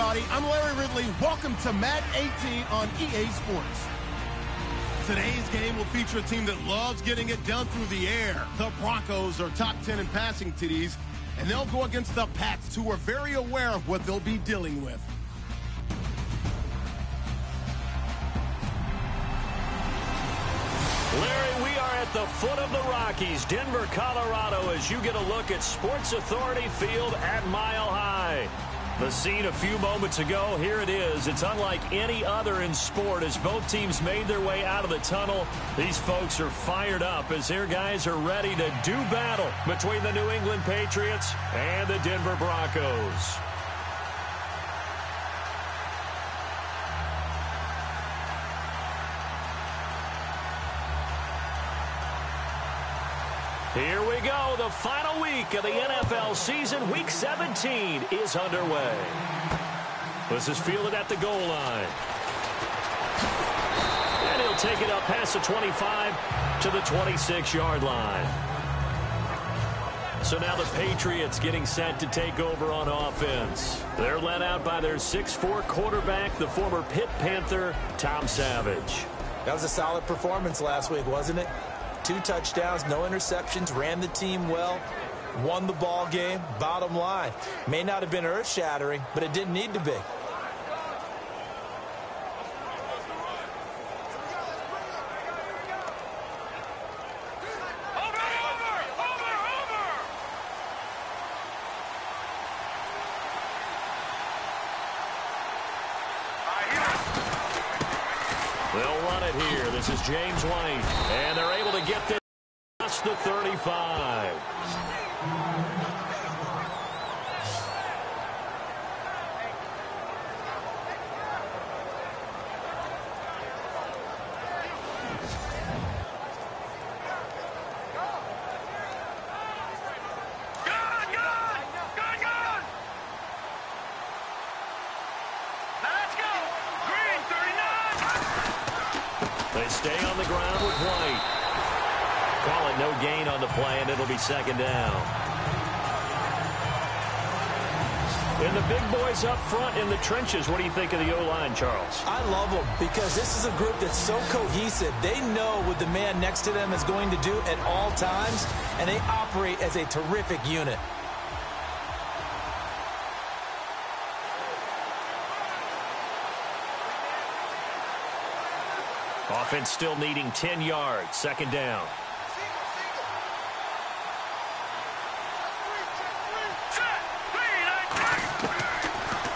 everybody. I'm Larry Ridley. Welcome to Madden 18 on EA Sports. Today's game will feature a team that loves getting it done through the air. The Broncos are top 10 in passing TDs, and they'll go against the Pats, who are very aware of what they'll be dealing with. Larry, we are at the foot of the Rockies, Denver, Colorado, as you get a look at Sports Authority Field at Mile High. The scene a few moments ago, here it is. It's unlike any other in sport as both teams made their way out of the tunnel. These folks are fired up as their guys are ready to do battle between the New England Patriots and the Denver Broncos. Here we go. The final week of the NFL season. Week 17 is underway. This is fielded at the goal line. And he'll take it up past the 25 to the 26-yard line. So now the Patriots getting set to take over on offense. They're led out by their 6'4" quarterback, the former Pitt Panther, Tom Savage. That was a solid performance last week, wasn't it? 2 touchdowns, no interceptions, ran the team well, won the ball game. Bottom line, may not have been earth-shattering, but it didn't need to be. They'll run it here. This is James White. And they're able to get this past the 35. They stay on the ground with White. Call it no gain on the play, and it'll be second down. And the big boys up front in the trenches. What do you think of the O-line, Charles? I love them because this is a group that's so cohesive. They know what the man next to them is going to do at all times, and they operate as a terrific unit. Offense still needing 10 yards. Second down.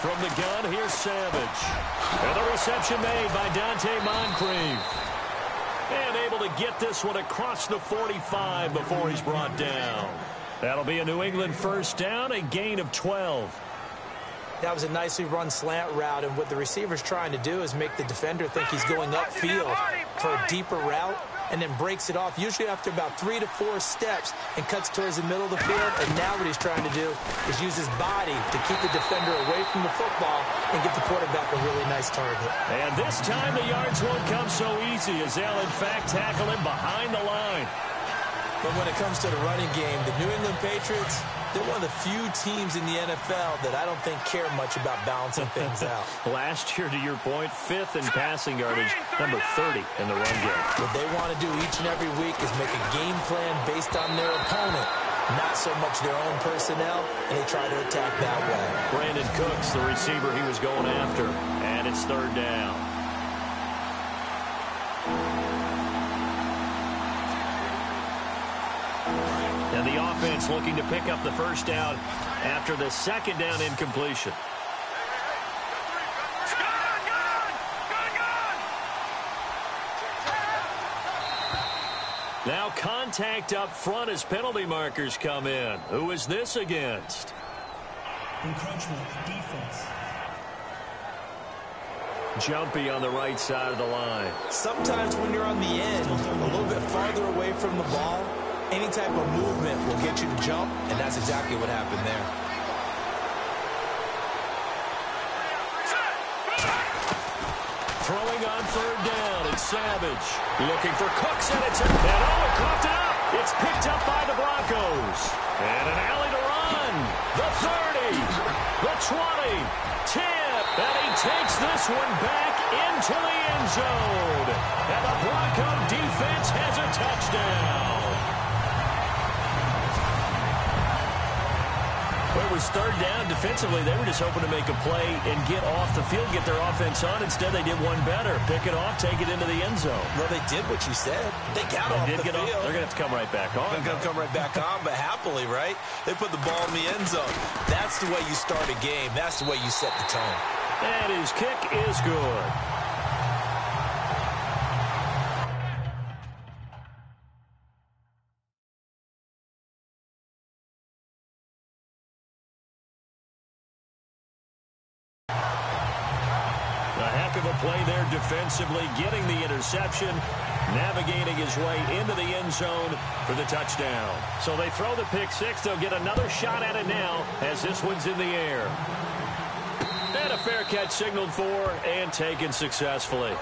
From the gun, here's Savage. And the reception made by Dante Moncrief. And able to get this one across the 45 before he's brought down. That'll be a New England first down, a gain of 12. That was a nicely run slant route, and what the receiver's trying to do is make the defender think he's going upfield for a deeper route, and then breaks it off, usually after about 3 to 4 steps, and cuts towards the middle of the field. And now what he's trying to do is use his body to keep the defender away from the football and get the quarterback a really nice target. And this time the yards won't come so easy, as they'll in fact tackle him behind the line. But when it comes to the running game, the New England Patriots, they're one of the few teams in the NFL that I don't think care much about balancing things out. Last year, to your point, 5th in passing yardage, number 30 in the run game. What they want to do each and every week is make a game plan based on their opponent, not so much their own personnel, and they try to attack that way. Brandon Cooks, the receiver he was going after, and it's third down. And the offense looking to pick up the first down after the second down incompletion. Now contact up front as penalty markers come in. Who is this against? Encroachment defense. Jumpy on the right side of the line. Sometimes when you're on the end, a little bit farther away from the ball, any type of movement will get you to jump, and that's exactly what happened there. Throwing on third down, it's Savage. Looking for Cooks, and it's and it coughed it up. It's picked up by the Broncos. And an alley to run. The 30, the 20, 10, takes this one back into the end zone. And the Bronco defense has a touchdown. Well, it was third down. Defensively, they were just hoping to make a play and get off the field, get their offense on. Instead, they did one better. Pick it off, take it into the end zone. Well, they did what you said. They got off the field. They're going to have to come right back on. They're going to come right back on, but happily, right? They put the ball in the end zone. That's the way you start a game. That's the way you set the tone. And his kick is good. Play there defensively, getting the interception, navigating his way into the end zone for the touchdown. So they throw the pick six. They'll get another shot at it now as this one's in the air. And a fair catch signaled for and taken successfully.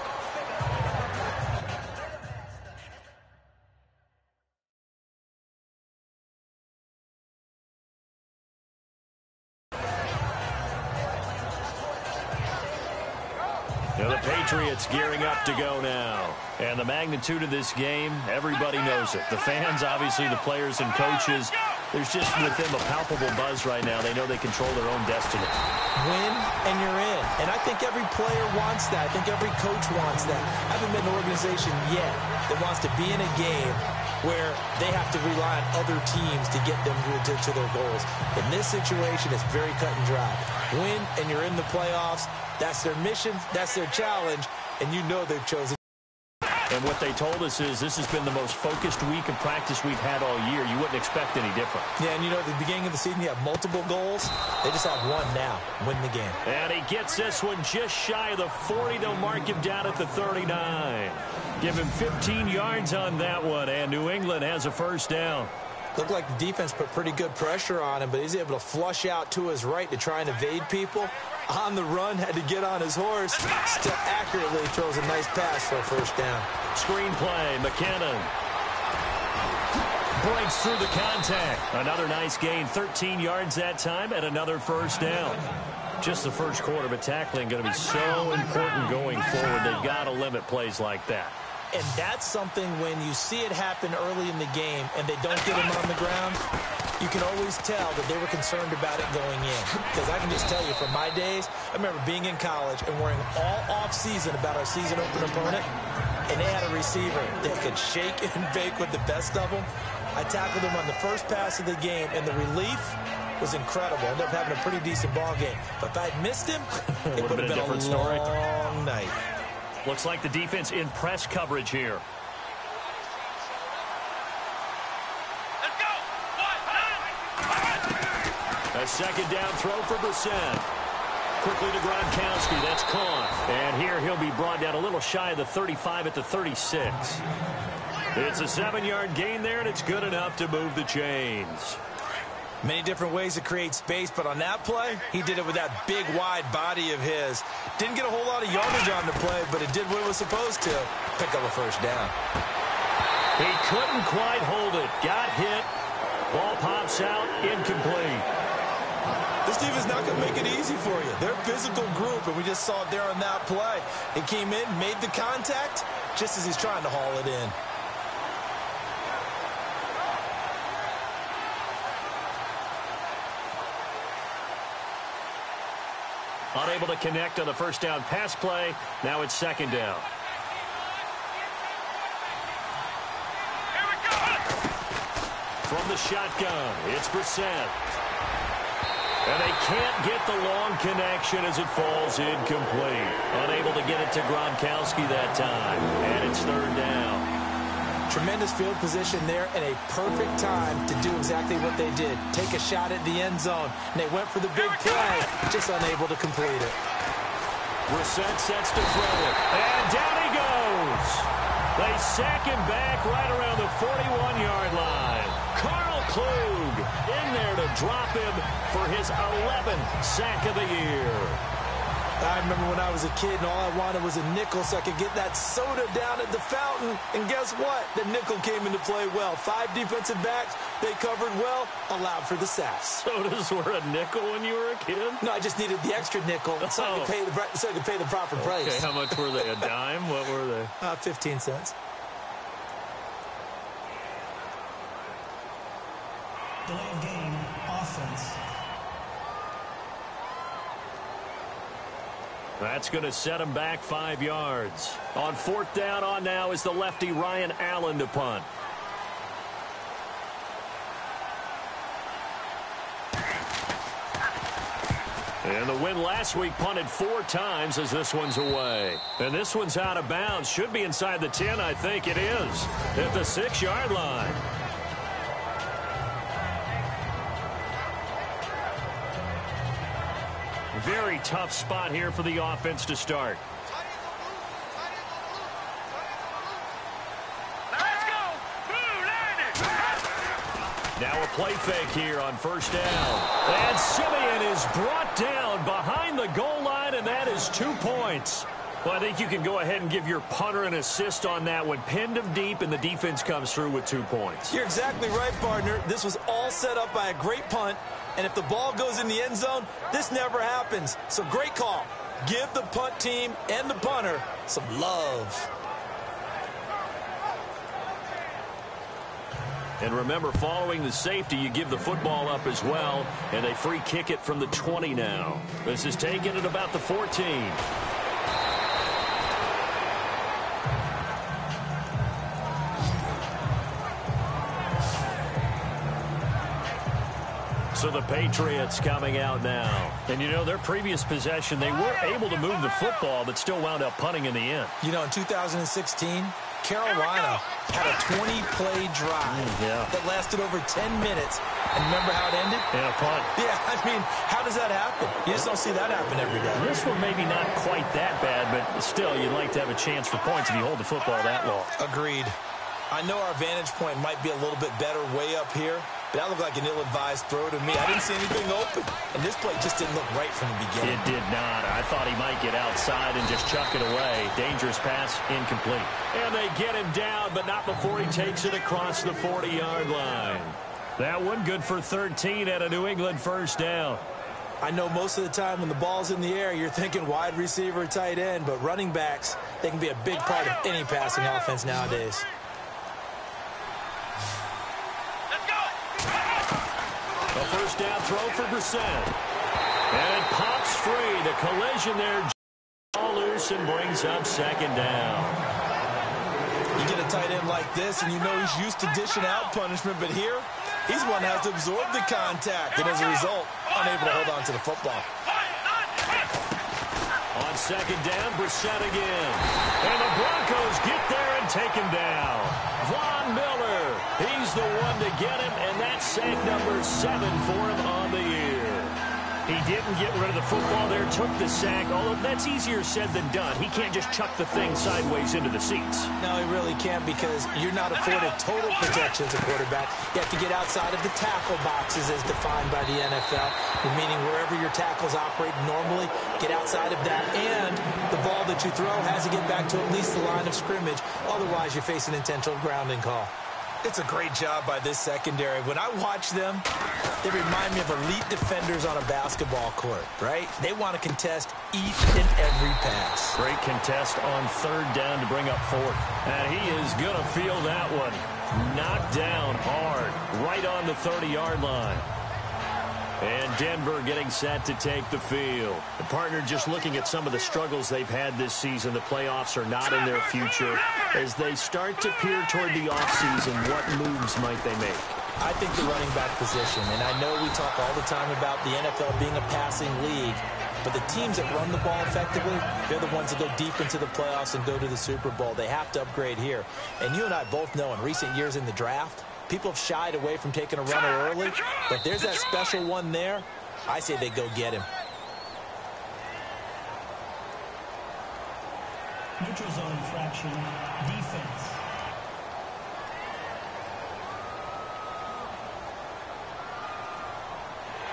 The Patriots gearing up to go now. And the magnitude of this game, everybody knows it. The fans, obviously, the players and coaches. There's just with them a palpable buzz right now. They know they control their own destiny. Win and you're in. And I think every player wants that. I think every coach wants that. I haven't been an organization yet that wants to be in a game where they have to rely on other teams to get them to their goals. In this situation, it's very cut and dry. Win and you're in the playoffs. That's their mission, that's their challenge, and you know they've chosen. And what they told us is this has been the most focused week of practice we've had all year. You wouldn't expect any different. Yeah, and you know, at the beginning of the season, you have multiple goals. They just have one now, win the game. And he gets this one just shy of the 40. They'll mark him down at the 39. Give him 15 yards on that one, and New England has a first down. Looked like the defense put pretty good pressure on him, but he's able to flush out to his right to try and evade people. On the run, had to get on his horse. Still accurately throws a nice pass for a first down. Screen play, McKinnon. Breaks through the contact. Another nice gain, 13 yards that time, and another first down. Just the first quarter, but tackling going to be so important going forward. They've got to limit plays like that. And that's something when you see it happen early in the game and they don't get him on the ground, you can always tell that they were concerned about it going in. Because I can just tell you from my days, I remember being in college and worrying all off-season about our season open opponent, and they had a receiver that could shake and bake with the best of them. I tackled him on the first pass of the game, and the relief was incredible. Ended up having a pretty decent ball game. But if I'd missed him, it would have been a long night. Looks like the defense in press coverage here. Let's go. A second down throw for Brissett. Quickly to Gronkowski. That's caught. And here he'll be brought down a little shy of the 35 at the 36. It's a 7-yard gain there, and it's good enough to move the chains. Many different ways to create space, but on that play, he did it with that big, wide body of his. Didn't get a whole lot of yardage on the play, but it did what it was supposed to. Pick up a first down. He couldn't quite hold it. Got hit. Ball pops out. Incomplete. This team is not going to make it easy for you. They're a physical group, and we just saw it there on that play. He came in, made the contact, just as he's trying to haul it in. Unable to connect on the first down pass play. Now it's second down. Here we go. From the shotgun, it's Brissett. And they can't get the long connection as it falls incomplete. Unable to get it to Gronkowski that time. And it's third down. Tremendous field position there and a perfect time to do exactly what they did. Take a shot at the end zone. And they went for the big play, just unable to complete it. Brissett sets to throw it. And down he goes. They sack him back right around the 41-yard line. Carl Klug in there to drop him for his 11th sack of the year. I remember when I was a kid and all I wanted was a nickel so I could get that soda down at the fountain. And guess what? The nickel came into play well. 5 defensive backs, they covered well, allowed for the sacks. Sodas were a nickel when you were a kid? No, I just needed the extra nickel so I could pay the proper price. Okay, how much were they? A dime? What were they? 15 cents. Delay of game, offense. That's going to set him back 5 yards. On 4th down on now is the lefty Ryan Allen to punt. And the win last week punted 4 times as this one's away. And this one's out of bounds. Should be inside the 10, I think it is. At the 6-yard line. Very tough spot here for the offense to start. Let's go. Now a play fake here on 1st down. And Simeon is brought down behind the goal line, and that is 2 points. Well, I think you can go ahead and give your punter an assist on that one. Pinned him deep, and the defense comes through with 2 points. You're exactly right, partner. This was all set up by a great punt. And if the ball goes in the end zone, this never happens. So great call. Give the punt team and the punter some love. And remember, following the safety, you give the football up as well. And they free kick it from the 20 now. This is taken at about the 14. So the Patriots coming out now. And, you know, their previous possession, they were able to move the football, but still wound up punting in the end. You know, in 2016, Carolina had a 20-play drive that lasted over 10 minutes. And remember how it ended? And a punt. Yeah, I mean, how does that happen? You just don't see that happen every day. This one maybe not quite that bad, but still, you'd like to have a chance for points if you hold the football that long. Agreed. I know our vantage point might be a little bit better way up here, but that looked like an ill-advised throw to me. I didn't see anything open, and this play just didn't look right from the beginning. It did not. I thought he might get outside and just chuck it away. Dangerous pass, incomplete. And they get him down, but not before he takes it across the 40-yard line. That one good for 13 at a New England 1st down. I know most of the time when the ball's in the air, you're thinking wide receiver, tight end, but running backs, they can be a big part of any passing offense nowadays. A 1st down throw for Brissett. And it pops free. The collision there. All loose and brings up 2nd down. You get a tight end like this, and you know he's used to dishing out punishment, but here, he's one that has to absorb the contact, and as a result, unable to hold on to the football. On 2nd down, Brissett again. And the Broncos get there and take him down. Von Miller, he's the one to get him, and that's sack number 7 for him on the year. He didn't get rid of the football there, took the sack, although that's easier said than done. He can't just chuck the thing sideways into the seats. No, he really can't, because you're not afforded total protection as a quarterback. You have to get outside of the tackle boxes as defined by the NFL, meaning wherever your tackles operate normally, get outside of that, and the ball that you throw has to get back to at least the line of scrimmage. Otherwise, you face an intentional grounding call. It's a great job by this secondary. When I watch them, they remind me of elite defenders on a basketball court, right? They want to contest each and every pass. Great contest on 3rd down to bring up 4th. And he is going to feel that one. Knocked down hard, right on the 30-yard line. And Denver getting set to take the field. The partner just looking at some of the struggles they've had this season. The playoffs are not in their future. As they start to peer toward the offseason, what moves might they make? I think the running back position, and I know we talk all the time about the NFL being a passing league, but the teams that run the ball effectively, they're the ones that go deep into the playoffs and go to the Super Bowl. They have to upgrade here. And you and I both know in recent years in the draft, people have shied away from taking a runner early, but if there's that special one there, I say they go get him. Neutral zone infraction, defense.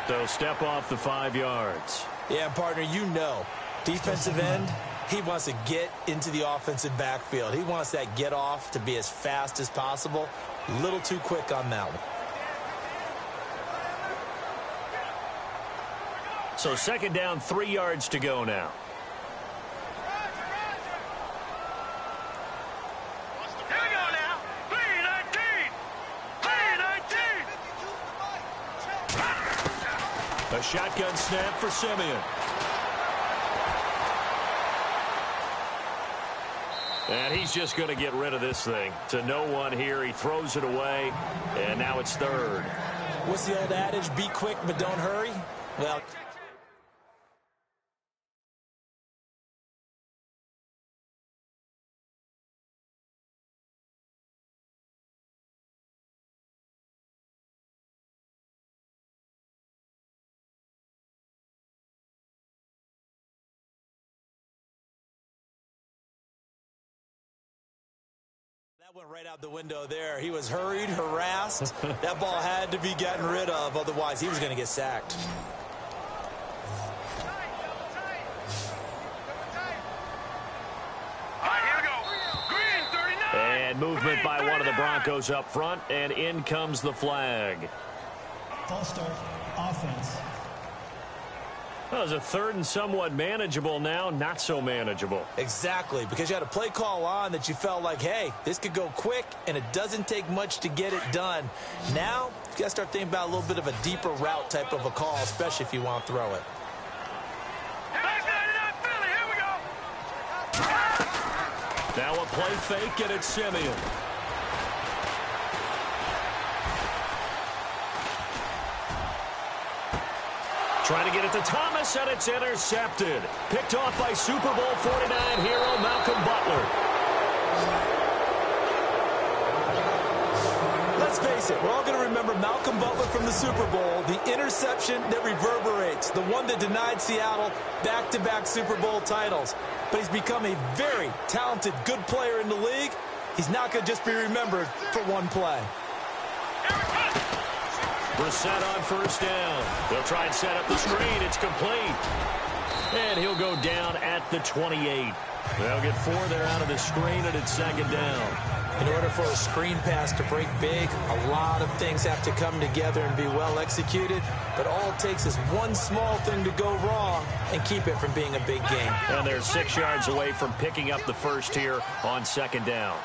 So step off the 5 yards. Yeah, partner, you know, Defensive end, he wants to get into the offensive backfield. He wants that get off to be as fast as possible. A little too quick on that one. So 2nd down, 3 yards to go now. Here we go now. 3-19. 3-19. A shotgun snap for Simeon. And he's just going to get rid of this thing. To no one here. He throws it away. And now it's 3rd. What's the old adage? Be quick, but don't hurry? Well, that went right out the window there. He was hurried, harassed. That ball had to be gotten rid of. Otherwise, he was going to get sacked. All right, here we go. Green, 39. And movement by one of the Broncos up front. And in comes the flag. False start, offense. That was a 3rd and somewhat manageable now. Not so manageable. Exactly, because you had a play call on that you felt like, hey, this could go quick, and it doesn't take much to get it done. Now, you got to start thinking about a little bit of a deeper route type of a call, especially if you want to throw it. Philly, here we go. Now a play fake, and it's Simeon. Trying to get it to Thomas, and it's intercepted. Picked off by Super Bowl 49 hero Malcolm Butler. Let's face it, we're all going to remember Malcolm Butler from the Super Bowl, the interception that reverberates, the one that denied Seattle back-to-back Super Bowl titles. But he's become a very talented, good player in the league. He's not going to just be remembered for one play. Brissett on 1st down. They'll try and set up the screen. It's complete. And he'll go down at the 28. They'll get 4 there out of the screen, and it's 2nd down. In order for a screen pass to break big, a lot of things have to come together and be well executed. But all it takes is one small thing to go wrong and keep it from being a big game. And they're 6 yards away from picking up the first here on 2nd down.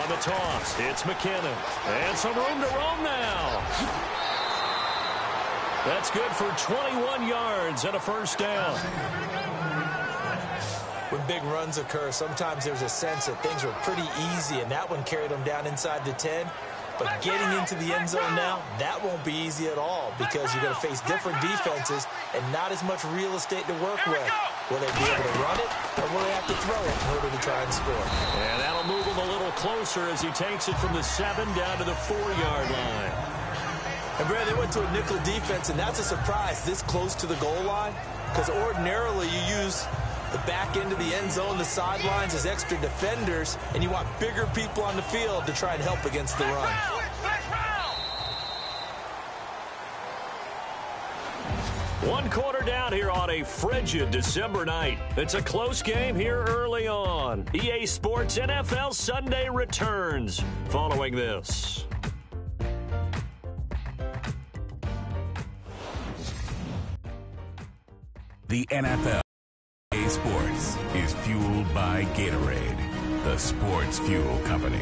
On the toss, it's McKinnon. And some room to roam now. That's good for 21 yards and a 1st down. When big runs occur, sometimes there's a sense that things were pretty easy, and that one carried them down inside the 10. But getting into the end zone now, that won't be easy at all because you're going to face different defenses and not as much real estate to work with. Will they be able to run it, or will they have to throw it in order to try and score? And that'll move him a little closer as he takes it from the 7 down to the 4-yard line. And, Brad, they went to a nickel defense, and that's a surprise this close to the goal line because ordinarily you use the back end of the end zone, the sidelines as extra defenders, and you want bigger people on the field to try and help against the run. One quarter down here on a frigid December night. It's a close game here early on. EA Sports NFL Sunday returns following this. The NFL EA Sports is fueled by Gatorade, the sports fuel company.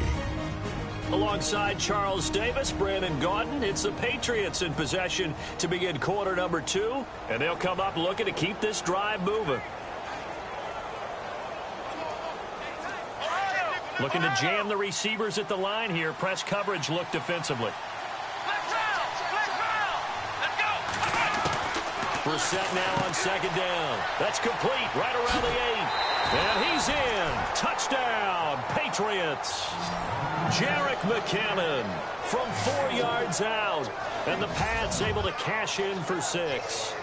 Alongside Charles Davis, Brandon Gaudin, it's the Patriots in possession to begin quarter number 2, and they'll come up looking to keep this drive moving. Looking to jam the receivers at the line here. Press coverage look defensively. Brissett now on 2nd down. That's complete right around the 8. And he's in. Touchdown, Patriots. Jerick McKinnon from 4 yards out. And the Pats able to cash in for 6.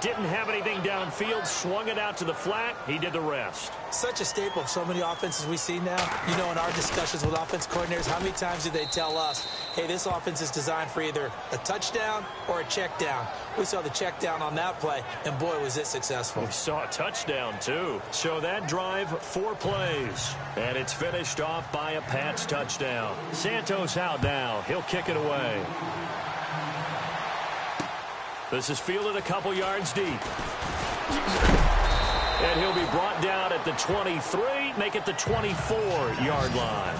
Didn't have anything downfield, swung it out to the flat. He did the rest. Such a staple of so many offenses we see now. You know, in our discussions with offense coordinators, how many times do they tell us, hey, this offense is designed for either a touchdown or a check down. We saw the check down on that play, and boy, was it successful. We saw a touchdown, too. So that drive, 4 plays. And it's finished off by a Pats touchdown. Santos out now. He'll kick it away. This is fielded a couple yards deep. And he'll be brought down at the 23, make it the 24-yard line.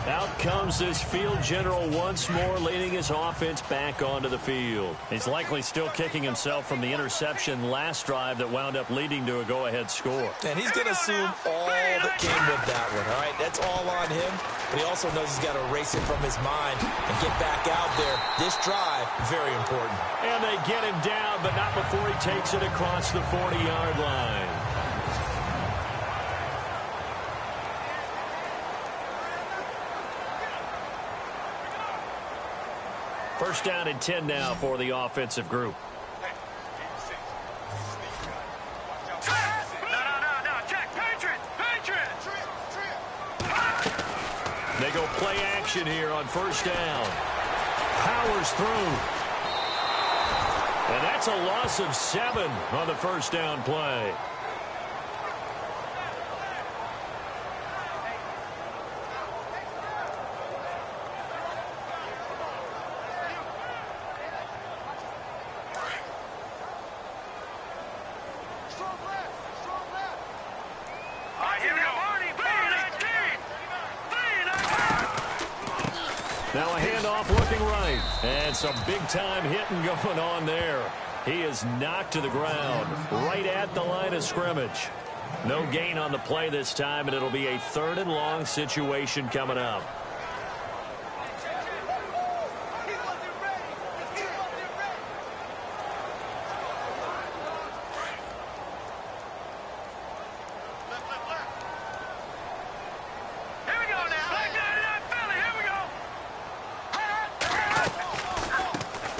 Out comes this field general once more, leading his offense back onto the field. He's likely still kicking himself from the interception last drive that wound up leading to a go-ahead score. And he's going to assume all that came with that one, all right? That's all on him, but he also knows he's got to erase it from his mind and get back out there. This drive, very important. And they get him down, but not before he takes it across the 40-yard line. First down and 10 now for the offensive group. No, Jack, Patriots. They go play action here on first down. Powers through. And that's a loss of 7 on the first down play. Now a handoff looking right. And some big-time hitting going on there. He is knocked to the ground right at the line of scrimmage. No gain on the play this time, and it'll be a 3rd and long situation coming up.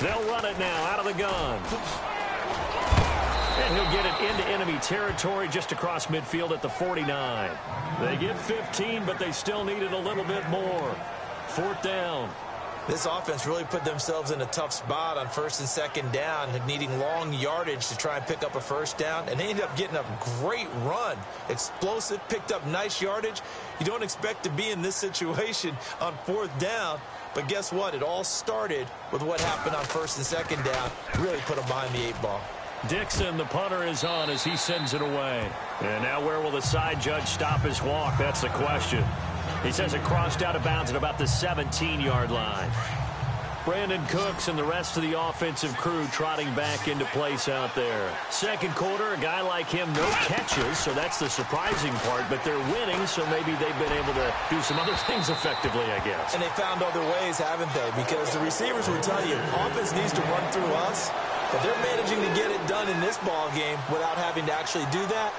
They'll run it now out of the gun. And he'll get it into enemy territory just across midfield at the 49. They get 15, but they still needed a little bit more. 4th down. This offense really put themselves in a tough spot on 1st and 2nd down, needing long yardage to try and pick up a first down, and they ended up getting a great run. Explosive, picked up nice yardage. You don't expect to be in this situation on 4th down, but guess what? It all started with what happened on 1st and 2nd down. Really put them behind the 8 ball. Dixon, the punter, is on as he sends it away. And now where will the side judge stop his walk? That's the question. He says it crossed out of bounds at about the 17-yard line. Brandon Cooks and the rest of the offensive crew trotting back into place out there. 2nd quarter, a guy like him, no catches, so that's the surprising part. But they're winning, so maybe they've been able to do some other things effectively, I guess. And they found other ways, haven't they? Because the receivers will tell you, offense needs to run through us. But they're managing to get it done in this ball game without having to actually do that.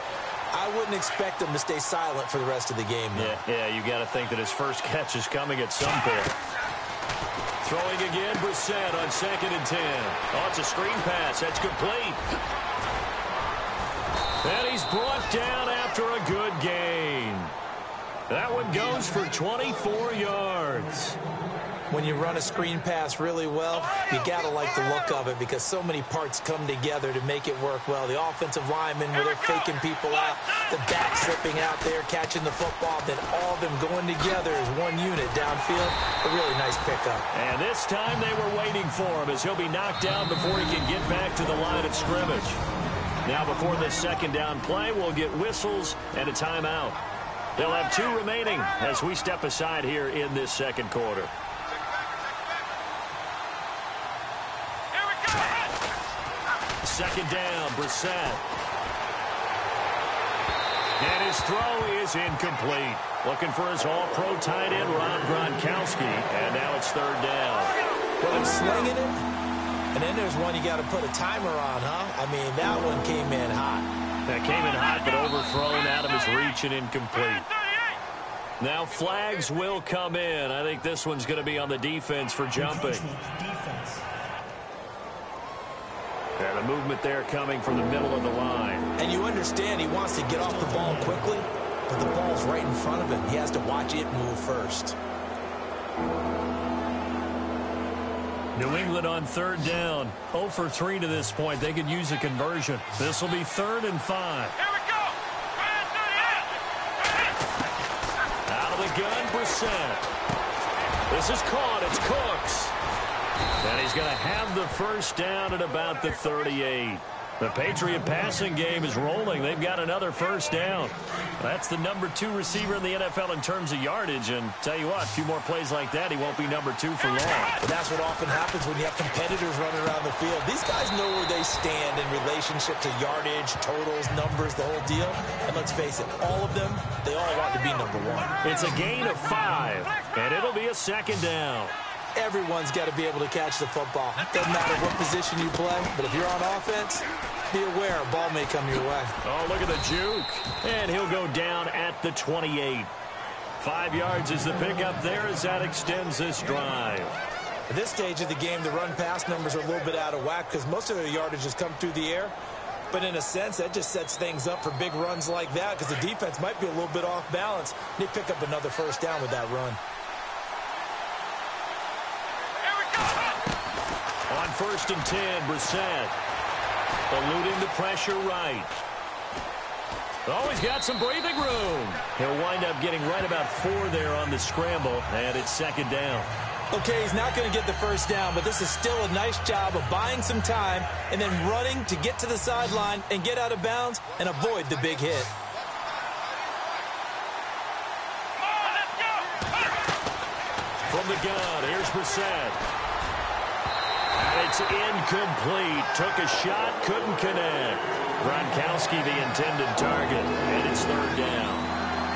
I wouldn't expect them to stay silent for the rest of the game. Yeah, you got to think that his first catch is coming at some point. Throwing again, Brissett on 2nd and 10. Oh, it's a screen pass. That's complete. And he's brought down after a good gain. That one goes for 24 yards. When you run a screen pass really well, you got to like the look of it because so many parts come together to make it work well. The offensive linemen, where they're faking people out, the back slipping out there, catching the football, then all of them going together as one unit downfield. A really nice pickup. And this time they were waiting for him as he'll be knocked down before he can get back to the line of scrimmage. Now before this 2nd down play, we'll get whistles and a timeout. They'll have 2 remaining as we step aside here in this 2nd quarter. 2nd down, Brissett. And his throw is incomplete. Looking for his all-pro tight end, Rob Gronkowski. And now it's 3rd down. Well, they're slinging it. And then there's one you got to put a timer on, huh? I mean, that one came in hot. That came in hot, but overthrown out of his reach and incomplete. Now flags will come in. I think this one's going to be on the defense for jumping. And the movement there coming from the middle of the line. And you understand he wants to get off the ball quickly, but the ball's right in front of him. He has to watch it move first. New England on third down. 0 for 3 to this point. They could use a conversion. This will be 3rd and 5. Here we go. Out of the gun, Brissett. This is caught. It's Cooks. And he's going to have the first down at about the 38. The Patriot passing game is rolling. They've got another first down. That's the number 2 receiver in the NFL in terms of yardage. And tell you what, a few more plays like that, he won't be number 2 for long. But that's what often happens when you have competitors running around the field. These guys know where they stand in relationship to yardage, totals, numbers, the whole deal. And let's face it, all of them, they all want to be number 1. It's a gain of 5, and it'll be a second down. Everyone's got to be able to catch the football. Doesn't matter what position you play, but if you're on offense, be aware a ball may come your way. Oh, look at the juke. And he'll go down at the 28. 5 yards is the pickup there as that extends this drive. At this stage of the game, the run-pass numbers are a little bit out of whack because most of their yardage has come through the air. But in a sense, that just sets things up for big runs like that because the defense might be a little bit off balance. They pick up another first down with that run. On 1st and 10, Brissett eluding the pressure right. Oh, he's got some breathing room. He'll wind up getting right about 4 there on the scramble, and it's 2nd down. Okay, he's not going to get the first down, but this is still a nice job of buying some time and then running to get to the sideline and get out of bounds and avoid the big hit. From the gun, here's Brissett. And it's incomplete. Took a shot, couldn't connect. Gronkowski the intended target, and it's 3rd down.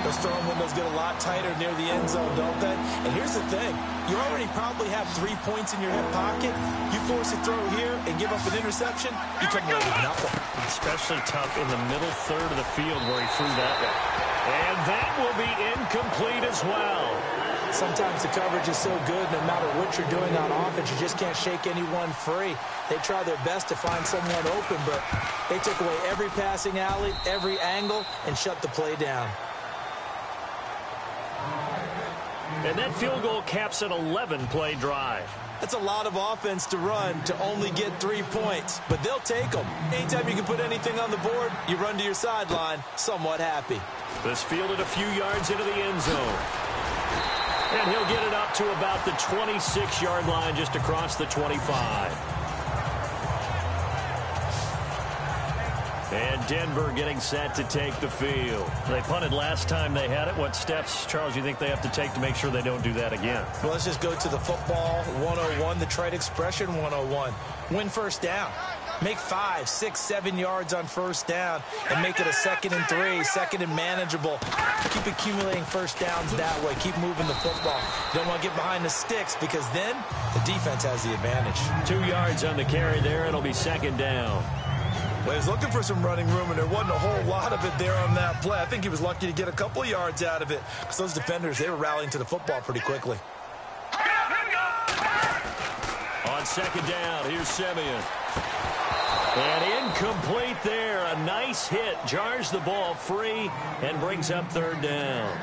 Those throwing windows get a lot tighter near the end zone, don't they? And here's the thing. You already probably have 3 points in your hip pocket. You force a throw here and give up an interception, you come away with nothing. Especially tough in the middle third of the field where he threw that one. And that will be incomplete as well. Sometimes the coverage is so good, no matter what you're doing on offense, you just can't shake anyone free. They try their best to find someone open, but they took away every passing alley, every angle, and shut the play down. And that field goal caps an 11-play drive. That's a lot of offense to run to only get 3 points, but they'll take them. Anytime you can put anything on the board, you run to your sideline somewhat happy. This fielded a few yards into the end zone. And he'll get it up to about the 26-yard line just across the 25. And Denver getting set to take the field. They punted last time they had it. What steps, Charles, you think they have to take to make sure they don't do that again? Well, let's just go to the football 101, the trite expression 101. Win first down. Make 5, 6, 7 yards on first down and make it a 2nd and 3, 2nd and manageable. Keep accumulating first downs that way. Keep moving the football. You don't want to get behind the sticks because then the defense has the advantage. 2 yards on the carry there. It'll be 2nd down. Well, he was looking for some running room, and there wasn't a whole lot of it there on that play. I think he was lucky to get a couple yards out of it because those defenders, they were rallying to the football pretty quickly. On 2nd down, here's Simeon. And incomplete there. A nice hit. Jars the ball free and brings up 3rd down.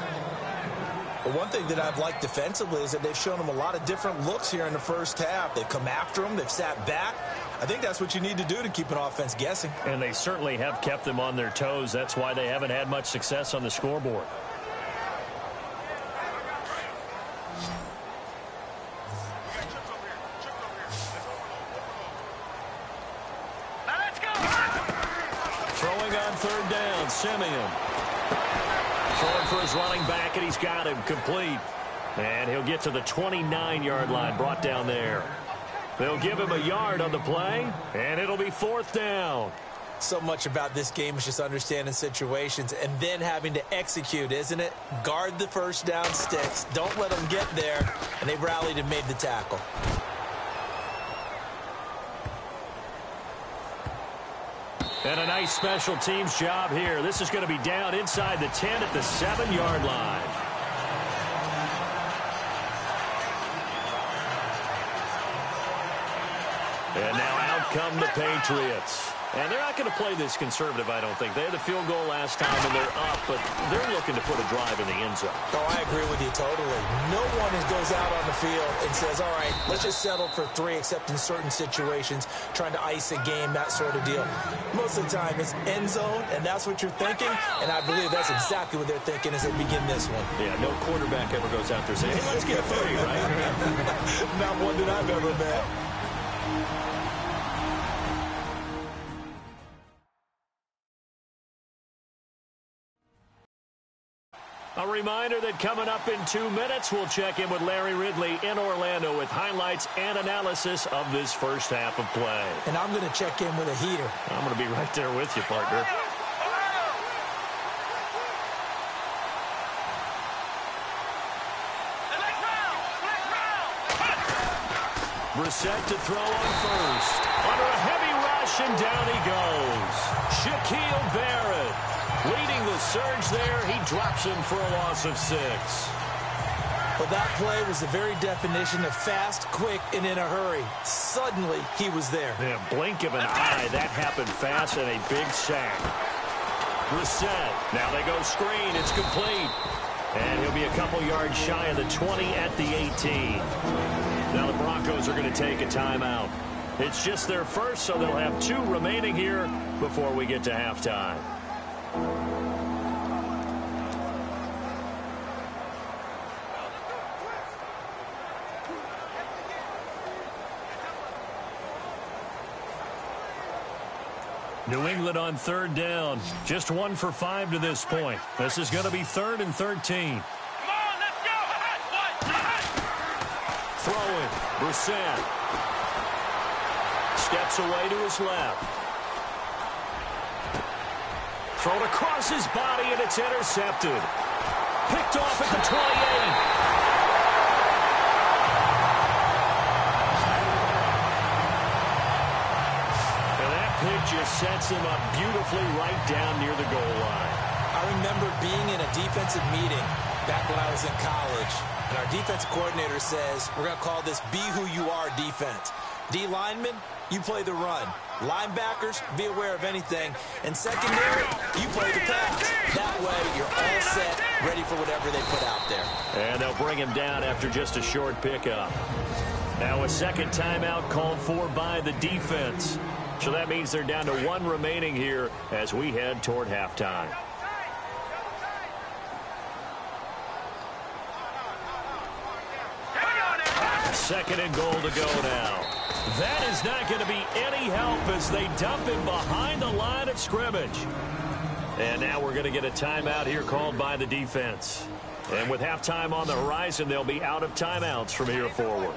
Well, one thing that I've liked defensively is that they've shown them a lot of different looks here in the first half. They've come after them. They've sat back. I think that's what you need to do to keep an offense guessing. And they certainly have kept them on their toes. That's why they haven't had much success on the scoreboard. Throwing on 3rd down, Simeon. Throwing for his running back, and he's got him complete. And he'll get to the 29-yard line, brought down there. They'll give him a yard on the play, and it'll be 4th down. So much about this game is just understanding situations and then having to execute, isn't it? Guard the first down sticks. Don't let them get there. And they rallied and made the tackle. And a nice special teams job here. This is going to be down inside the 10 at the 7-yard line. And now out come the Patriots. And they're not going to play this conservative, I don't think. They had the field goal last time, and they're up, but they're looking to put a drive in the end zone. Oh, I agree with you totally. No one goes out on the field and says, all right, let's just settle for 3, except in certain situations, trying to ice a game, that sort of deal. Most of the time, it's end zone, and that's what you're thinking, and I believe that's exactly what they're thinking as they begin this one. Yeah, no quarterback ever goes out there saying, hey, let's get 3, right? Not one that I've ever met. A reminder that coming up in 2 minutes, we'll check in with Larry Ridley in Orlando with highlights and analysis of this first half of play. And I'm going to check in with a heater. I'm going to be right there with you, partner. Brissett to throw on first. Under a heavy rush, and down he goes. Shaquille Barrett leading the surge there. He drops him for a loss of 6. Well, that play was the very definition of fast, quick, and in a hurry. Suddenly, he was there. Yeah, blink of an eye. That happened fast, and a big sack. Brissett. Now they go screen. It's complete. And he'll be a couple yards shy of the 20 at the 18. Now the Broncos are going to take a timeout. It's just their first, so they'll have 2 remaining here before we get to halftime. New England on 3rd down. Just 1 for 5 to this point. This is going to be 3rd and 13. Come on, let's go. Throwing. Brissett. Steps away to his left. Thrown across his body, and it's intercepted. Picked off at the 28. Just sets him up beautifully right down near the goal line. I remember being in a defensive meeting back when I was in college, and our defensive coordinator says, we're going to call this be who you are defense. D linemen, you play the run. Linebackers, be aware of anything. And secondary, you play the pass. That way, you're all set, ready for whatever they put out there. And they'll bring him down after just a short pickup. Now a second timeout called for by the defense. So that means they're down to 1 remaining here as we head toward halftime. Second and goal to go now. That is not going to be any help as they dump him behind the line of scrimmage. And now we're going to get a timeout here called by the defense. And with halftime on the horizon, they'll be out of timeouts from here forward.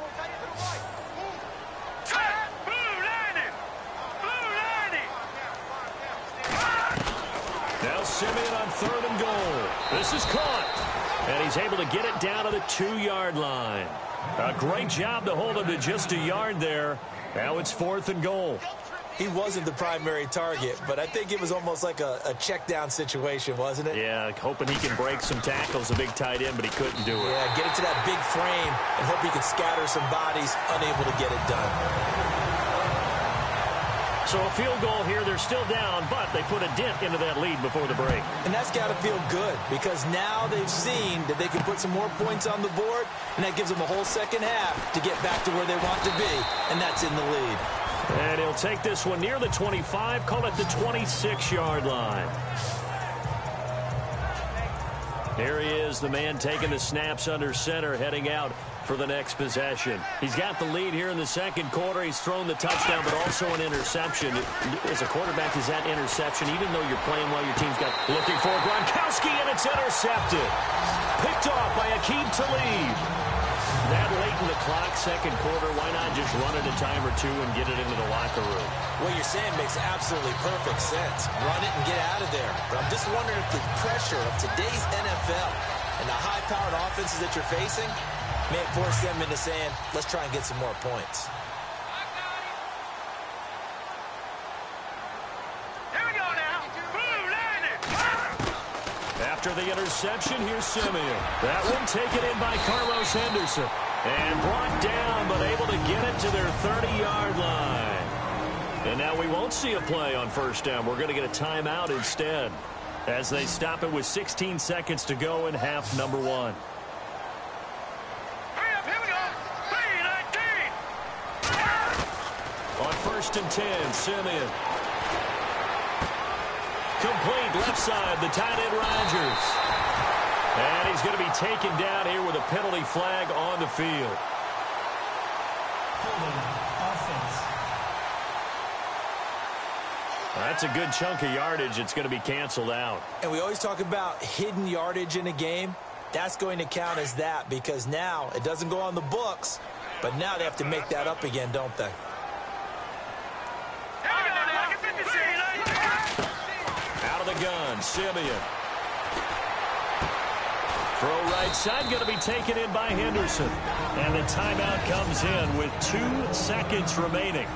Now Simeon on 3rd and goal. This is caught. And he's able to get it down to the 2-yard line. A great job to hold him to just a yard there. Now it's 4th and goal. He wasn't the primary target, but I think it was almost like a check down situation, wasn't it? Yeah, hoping he can break some tackles, a big tight end, but he couldn't do it. Yeah, get it to that big frame and hope he can scatter some bodies, unable to get it done. So a field goal here. They're still down, but they put a dent into that lead before the break. And that's got to feel good because now they've seen that they can put some more points on the board, and that gives them a whole second half to get back to where they want to be, and that's in the lead. And he'll take this one near the 25, call it the 26-yard line. Here he is, the man taking the snaps under center, heading out for the next possession. He's got the lead here in the second quarter. He's thrown the touchdown, but also an interception. As a quarterback, is that interception, even though you're playing well, your team's got looking for Gronkowski, and it's intercepted. Picked off by Aqib Talib. That late in the clock, second quarter, why not just run it a time or 2 and get it into the locker room? What you're saying makes absolutely perfect sense. Run it and get out of there. But I'm just wondering if the pressure of today's NFL and the high-powered offenses that you're facing may force them into saying, let's try and get some more points. Here we go now. Blue landed. After the interception, here's Simeon. That one taken in by Carlos Henderson. And brought down, but able to get it to their 30-yard line. And now we won't see a play on first down. We're going to get a timeout instead as they stop it with 16 seconds to go in half number 1. Here we go. 3-19. On 1st and 10, Simeon. Complete left side, the tight end Rodgers. And he's going to be taken down here with a penalty flag on the field. Offense. That's a good chunk of yardage. It's going to be canceled out. And we always talk about hidden yardage in a game. That's going to count as that because now it doesn't go on the books, but now they have to make that up again, don't they? Out of the gun, Simeon. Throw right side, going to be taken in by Henderson. And the timeout comes in with 2 seconds remaining.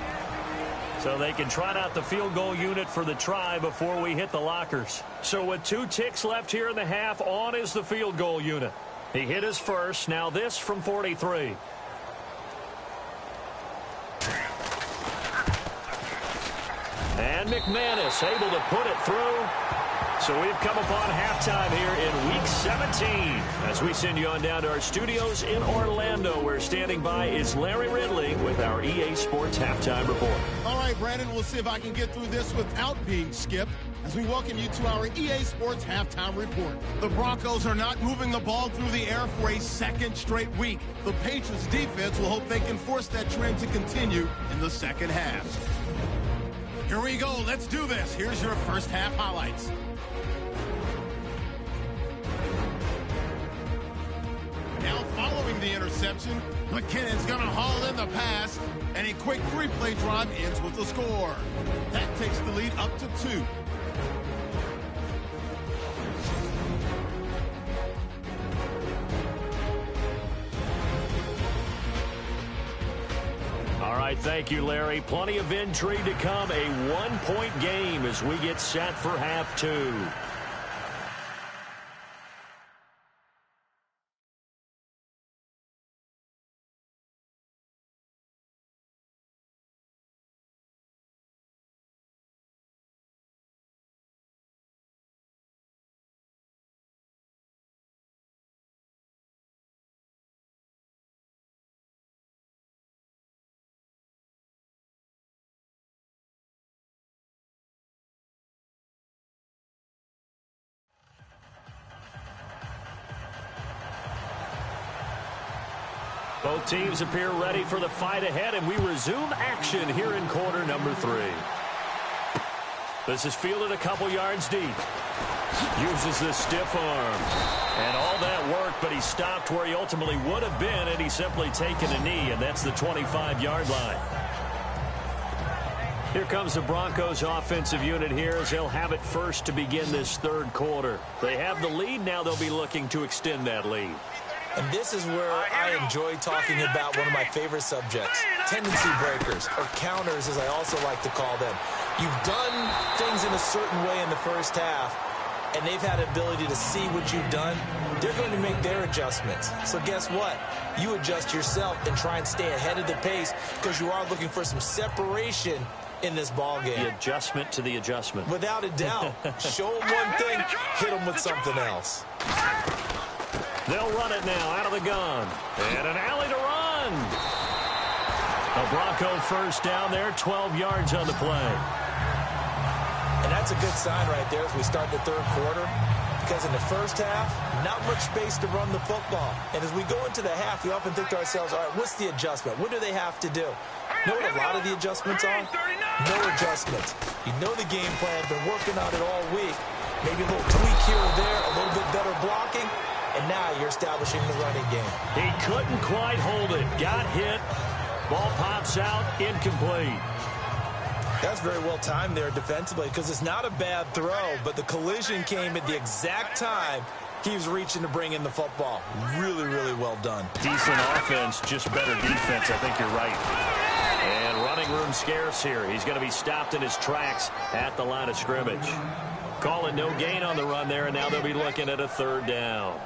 So they can trot out the field goal unit for the try before we hit the lockers. So with 2 ticks left here in the half, on is the field goal unit. He hit his first. Now this from 43. And McManus able to put it through. So we've come upon halftime here in Week 17 as we send you on down to our studios in Orlando, where standing by is Larry Ridley with our EA Sports Halftime Report. All right, Brandon, we'll see if I can get through this without being skipped as we welcome you to our EA Sports Halftime Report. The Broncos are not moving the ball through the air for a second straight week. The Patriots defense will hope they can force that trend to continue in the second half. Here we go. Let's do this. Here's your first half highlights. Now following the interception, McKinnon's going to haul in the pass, and a quick 3-play drive ends with the score. That takes the lead up to 2. All right, thank you, Larry. Plenty of intrigue to come. A 1-point game as we get set for half 2. Both teams appear ready for the fight ahead, and we resume action here in quarter number 3. This is fielded a couple yards deep. Uses the stiff arm. And all that work, but he stopped where he ultimately would have been, and he's simply taken a knee, and that's the 25-yard line. Here comes the Broncos offensive unit here as they'll have it first to begin this third quarter. They have the lead. Now they'll be looking to extend that lead. And this is where I enjoy talking about one of my favorite subjects, tendency breakers, or counters as I also like to call them. You've done things in a certain way in the first half, and they've had the ability to see what you've done. They're going to make their adjustments. So guess what? You adjust yourself and try and stay ahead of the pace because you are looking for some separation in this ball game. The adjustment to the adjustment. Without a doubt. Show them one thing, hit them with something else. They'll run it now out of the gun. And an alley to run. A Bronco first down there, 12 yards on the play. And that's a good sign right there as we start the third quarter. Because in the first half, not much space to run the football. And as we go into the half, we often think to ourselves, all right, what's the adjustment? What do they have to do? You know what a lot of the adjustments are? No adjustments. You know the game plan, been working on it all week. Maybe a little tweak here or there, a little bit better blocking. And now you're establishing the running game. He couldn't quite hold it. Got hit. Ball pops out. Incomplete. That's very well timed there defensively because it's not a bad throw, but the collision came at the exact time he was reaching to bring in the football. Really, really well done. Decent offense, just better defense. I think you're right. And running room scarce here. He's going to be stopped in his tracks at the line of scrimmage. Calling no gain on the run there, and now they'll be looking at a third down.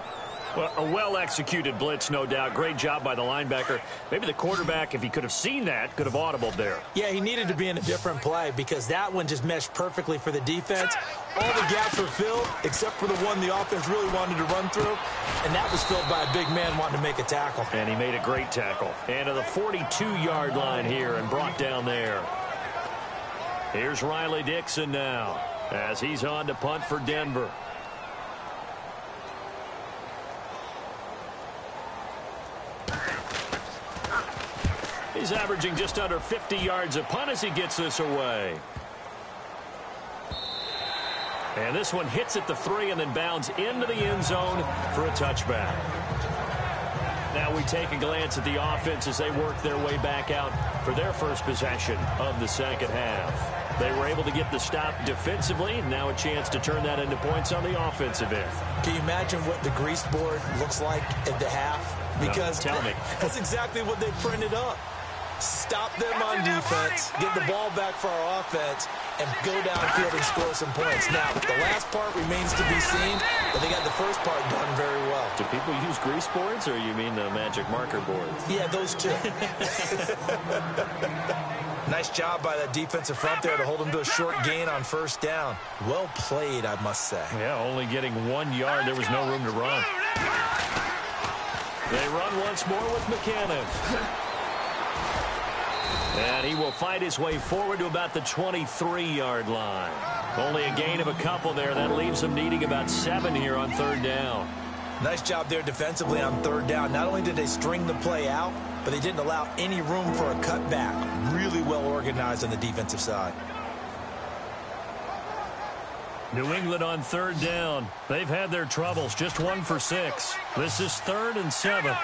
Well, a well-executed blitz, no doubt. Great job by the linebacker. Maybe the quarterback, if he could have seen that, could have audibled there. Yeah, he needed to be in a different play because that one just meshed perfectly for the defense. All the gaps were filled except for the one the offense really wanted to run through, and that was filled by a big man wanting to make a tackle. And he made a great tackle. And to the 42-yard line here and brought down there. Here's Riley Dixon now as he's on to punt for Denver. He's averaging just under 50 yards a punt as he gets this away. And this one hits at the 3 and then bounds into the end zone for a touchback. Now we take a glance at the offense as they work their way back out for their first possession of the second half. They were able to get the stop defensively. Now a chance to turn that into points on the offensive end. Can you imagine what the grease board looks like at the half? Because no, tell me. That's exactly what they printed up. Stop them on defense, get the ball back for our offense, and go downfield and score some points. Now, the last part remains to be seen, but they got the first part done very well. Do people use grease boards, or you mean the magic marker boards? Yeah, those two. Nice job by that defensive front there to hold them to a short gain on first down. Well played, I must say. Yeah, only getting 1 yard. There was no room to run. They run once more with McKinnon. And he will fight his way forward to about the 23-yard line. Only a gain of a couple there. That leaves him needing about 7 here on third down. Nice job there defensively on third down. Not only did they string the play out, but they didn't allow any room for a cutback. Really well organized on the defensive side. New England on third down. They've had their troubles. Just 1 for 6. This is 3rd and 7.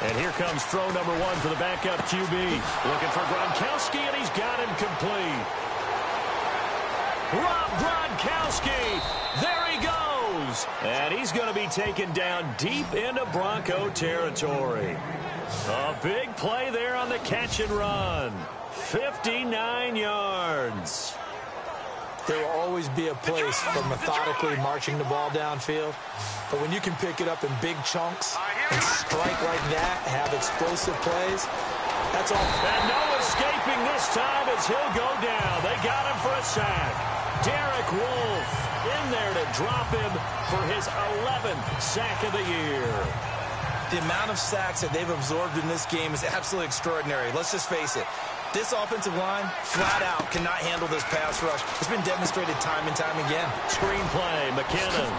And here comes throw number 1 for the backup QB. Looking for Gronkowski, and he's got him complete. Rob Gronkowski. There he goes. And he's going to be taken down deep into Bronco territory. A big play there on the catch and run. 59 yards. There will always be a place for methodically marching the ball downfield. But when you can pick it up in big chunks and strike like that, have explosive plays, that's all. And no escaping this time as he'll go down. They got him for a sack. Derek Wolfe in there to drop him for his 11th sack of the year. The amount of sacks that they've absorbed in this game is absolutely extraordinary. Let's just face it. This offensive line, flat out, cannot handle this pass rush. It's been demonstrated time and time again. Screenplay, McKinnon.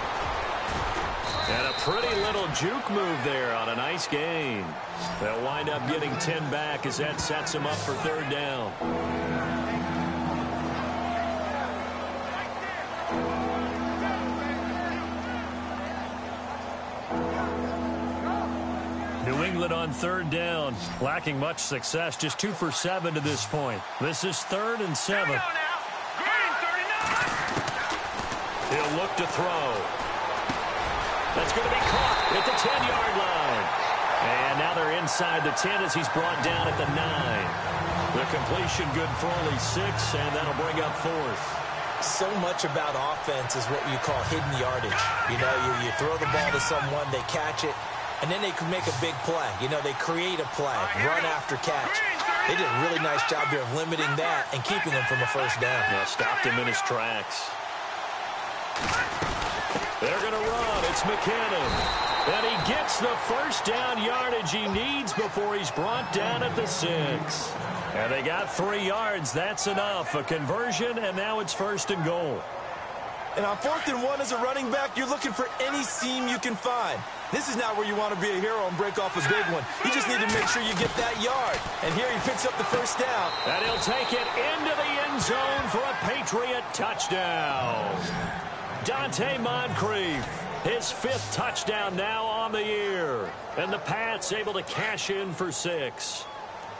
And a pretty little juke move there on a nice gain. They'll wind up getting 10 back as that sets them up for third down. New England on third down, lacking much success, just 2 for 7 to this point. This is 3rd and 7. He'll look to throw. That's going to be caught at the 10-yard line. And now they're inside the 10 as he's brought down at the 9. The completion good for only 6, and that'll bring up 4th. So much about offense is what you call hidden yardage. You know, you throw the ball to someone, they catch it, and then they can make a big play. You know, they create a play, run after catch. They did a really nice job here of limiting that and keeping him from a first down. Yeah, stopped him in his tracks. They're going to run. It's McKinnon. And he gets the first down yardage he needs before he's brought down at the 6. And they got 3 yards. That's enough. A conversion, and now it's 1st and goal. And on 4th and 1 as a running back, you're looking for any seam you can find. This is not where you want to be a hero and break off a big one. You just need to make sure you get that yard. And here he picks up the first down. And he'll take it into the end zone for a Patriot touchdown. Dante Moncrief, his 5th touchdown now on the year. And the Pats able to cash in for 6.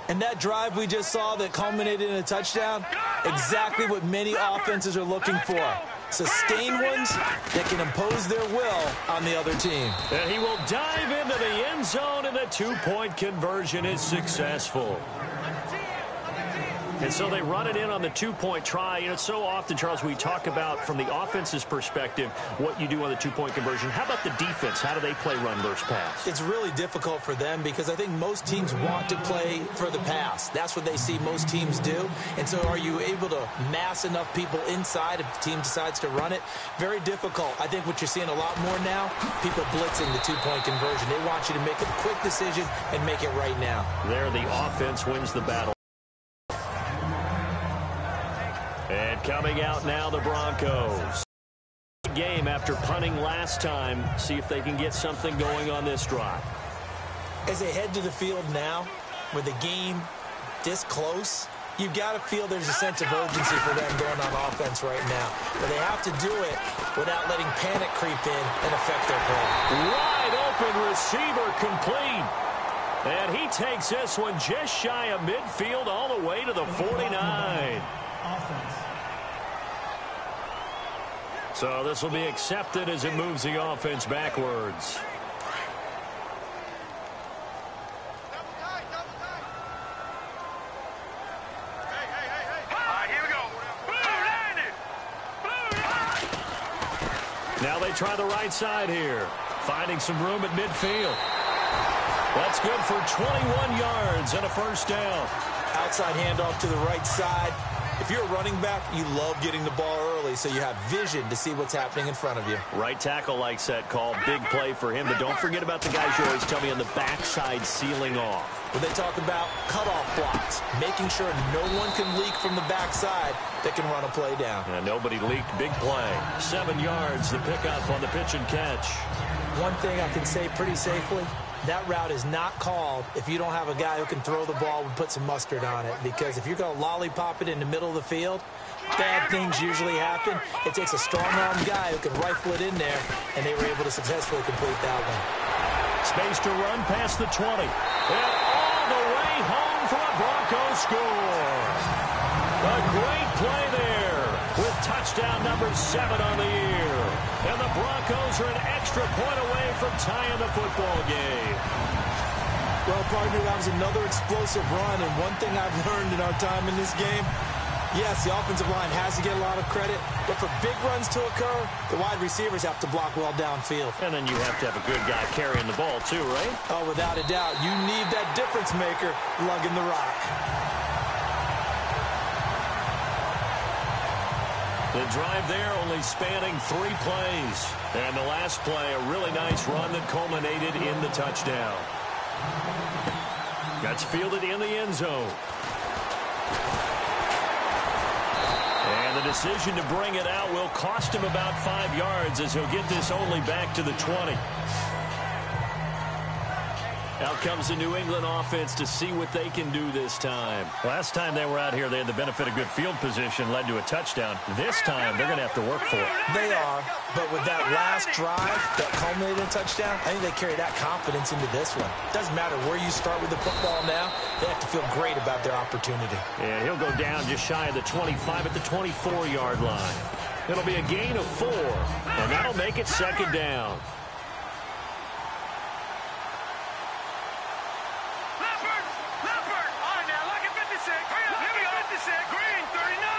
And that drive we just saw that culminated in a touchdown, exactly what many offenses are looking for. Sustained ones that can impose their will on the other team. And he will dive into the end zone, and the 2-point conversion is successful. And so they run it in on the two-point try. You know, so often, Charles, we talk about from the offense's perspective what you do on the two-point conversion. How about the defense? How do they play run versus pass? It's really difficult for them because I think most teams want to play for the pass. That's what they see most teams do. And so are you able to mass enough people inside if the team decides to run it? Very difficult. I think what you're seeing a lot more now, people blitzing the two-point conversion. They want you to make a quick decision and make it right now. There, the offense wins the battle. And coming out now, the Broncos. Game after punting last time. See if they can get something going on this drive. As they head to the field now, with the game this close, you've got to feel there's a sense of urgency for them going on offense right now. But they have to do it without letting panic creep in and affect their play. Wide open receiver complete. And he takes this one just shy of midfield all the way to the 49. Offense. So this will be accepted as it moves the offense backwards. Now they try the right side here, finding some room at midfield. That's good for 21 yards and a first down. Outside handoff to the right side. If you're a running back, you love getting the ball early so you have vision to see what's happening in front of you. Right tackle likes that call. Big play for him, but don't forget about the guys you always tell me on the backside sealing off. When they talk about cutoff blocks, making sure no one can leak from the backside that can run a play down. Yeah, nobody leaked. Big play. 7 yards, the pickup on the pitch and catch. One thing I can say pretty safely, that route is not called if you don't have a guy who can throw the ball and put some mustard on it. Because if you're going to lollipop it in the middle of the field, bad things usually happen. It takes a strong-armed guy who can rifle it in there, and they were able to successfully complete that one. Space to run past the 20. And all the way home for a Broncos score. A great play there with touchdown number 7 on the year. And the Broncos are an extra point away from tying the football game. Well, partner, that was another explosive run, and one thing I've learned in our time in this game, yes, the offensive line has to get a lot of credit, but for big runs to occur, the wide receivers have to block well downfield. And then you have to have a good guy carrying the ball too, right? Oh, without a doubt. You need that difference maker lugging the rock. The drive there only spanning 3 plays. And the last play, a really nice run that culminated in the touchdown. Gets fielded in the end zone. And the decision to bring it out will cost him about 5 yards as he'll get this only back to the 20. Out comes the New England offense to see what they can do this time. Last time they were out here, they had the benefit of good field position, led to a touchdown. This time, they're going to have to work for it. They are, but with that last drive that culminated in a touchdown, I think they carry that confidence into this one. Doesn't matter where you start with the football now, they have to feel great about their opportunity. And he'll go down just shy of the 25 at the 24-yard line. It'll be a gain of 4, and that'll make it second down.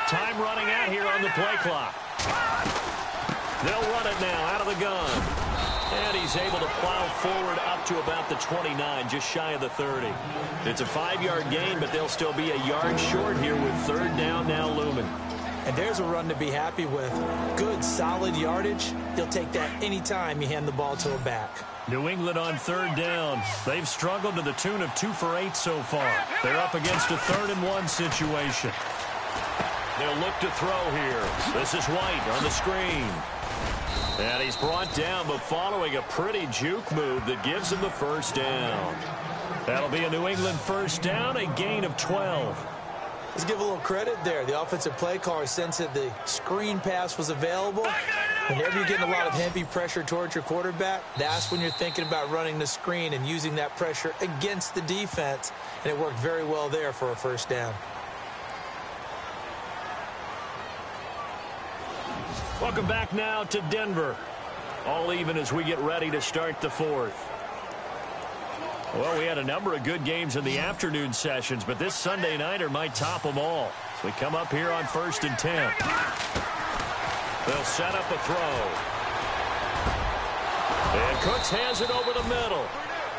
Time running out here on the play clock. They'll run it now out of the gun. And he's able to plow forward up to about the 29, just shy of the 30. It's a 5-yard gain, but they'll still be a yard short here with third down now looming. And there's a run to be happy with. Good, solid yardage. You'll take that any time you hand the ball to a back. New England on third down. They've struggled to the tune of 2 for 8 so far. They're up against a 3rd and 1 situation. They'll look to throw here. This is White on the screen. And he's brought down, but following a pretty juke move that gives him the first down. That'll be a New England first down, a gain of 12. Let's give a little credit there. The offensive play caller sensed that the screen pass was available. Whenever you're getting a lot of heavy pressure towards your quarterback, that's when you're thinking about running the screen and using that pressure against the defense. And it worked very well there for a first down. Welcome back now to Denver. All even as we get ready to start the 4th. Well, we had a number of good games in the afternoon sessions, but this Sunday nighter might top them all. So we come up here on 1st and 10. They'll set up a throw. And Cooks has it over the middle.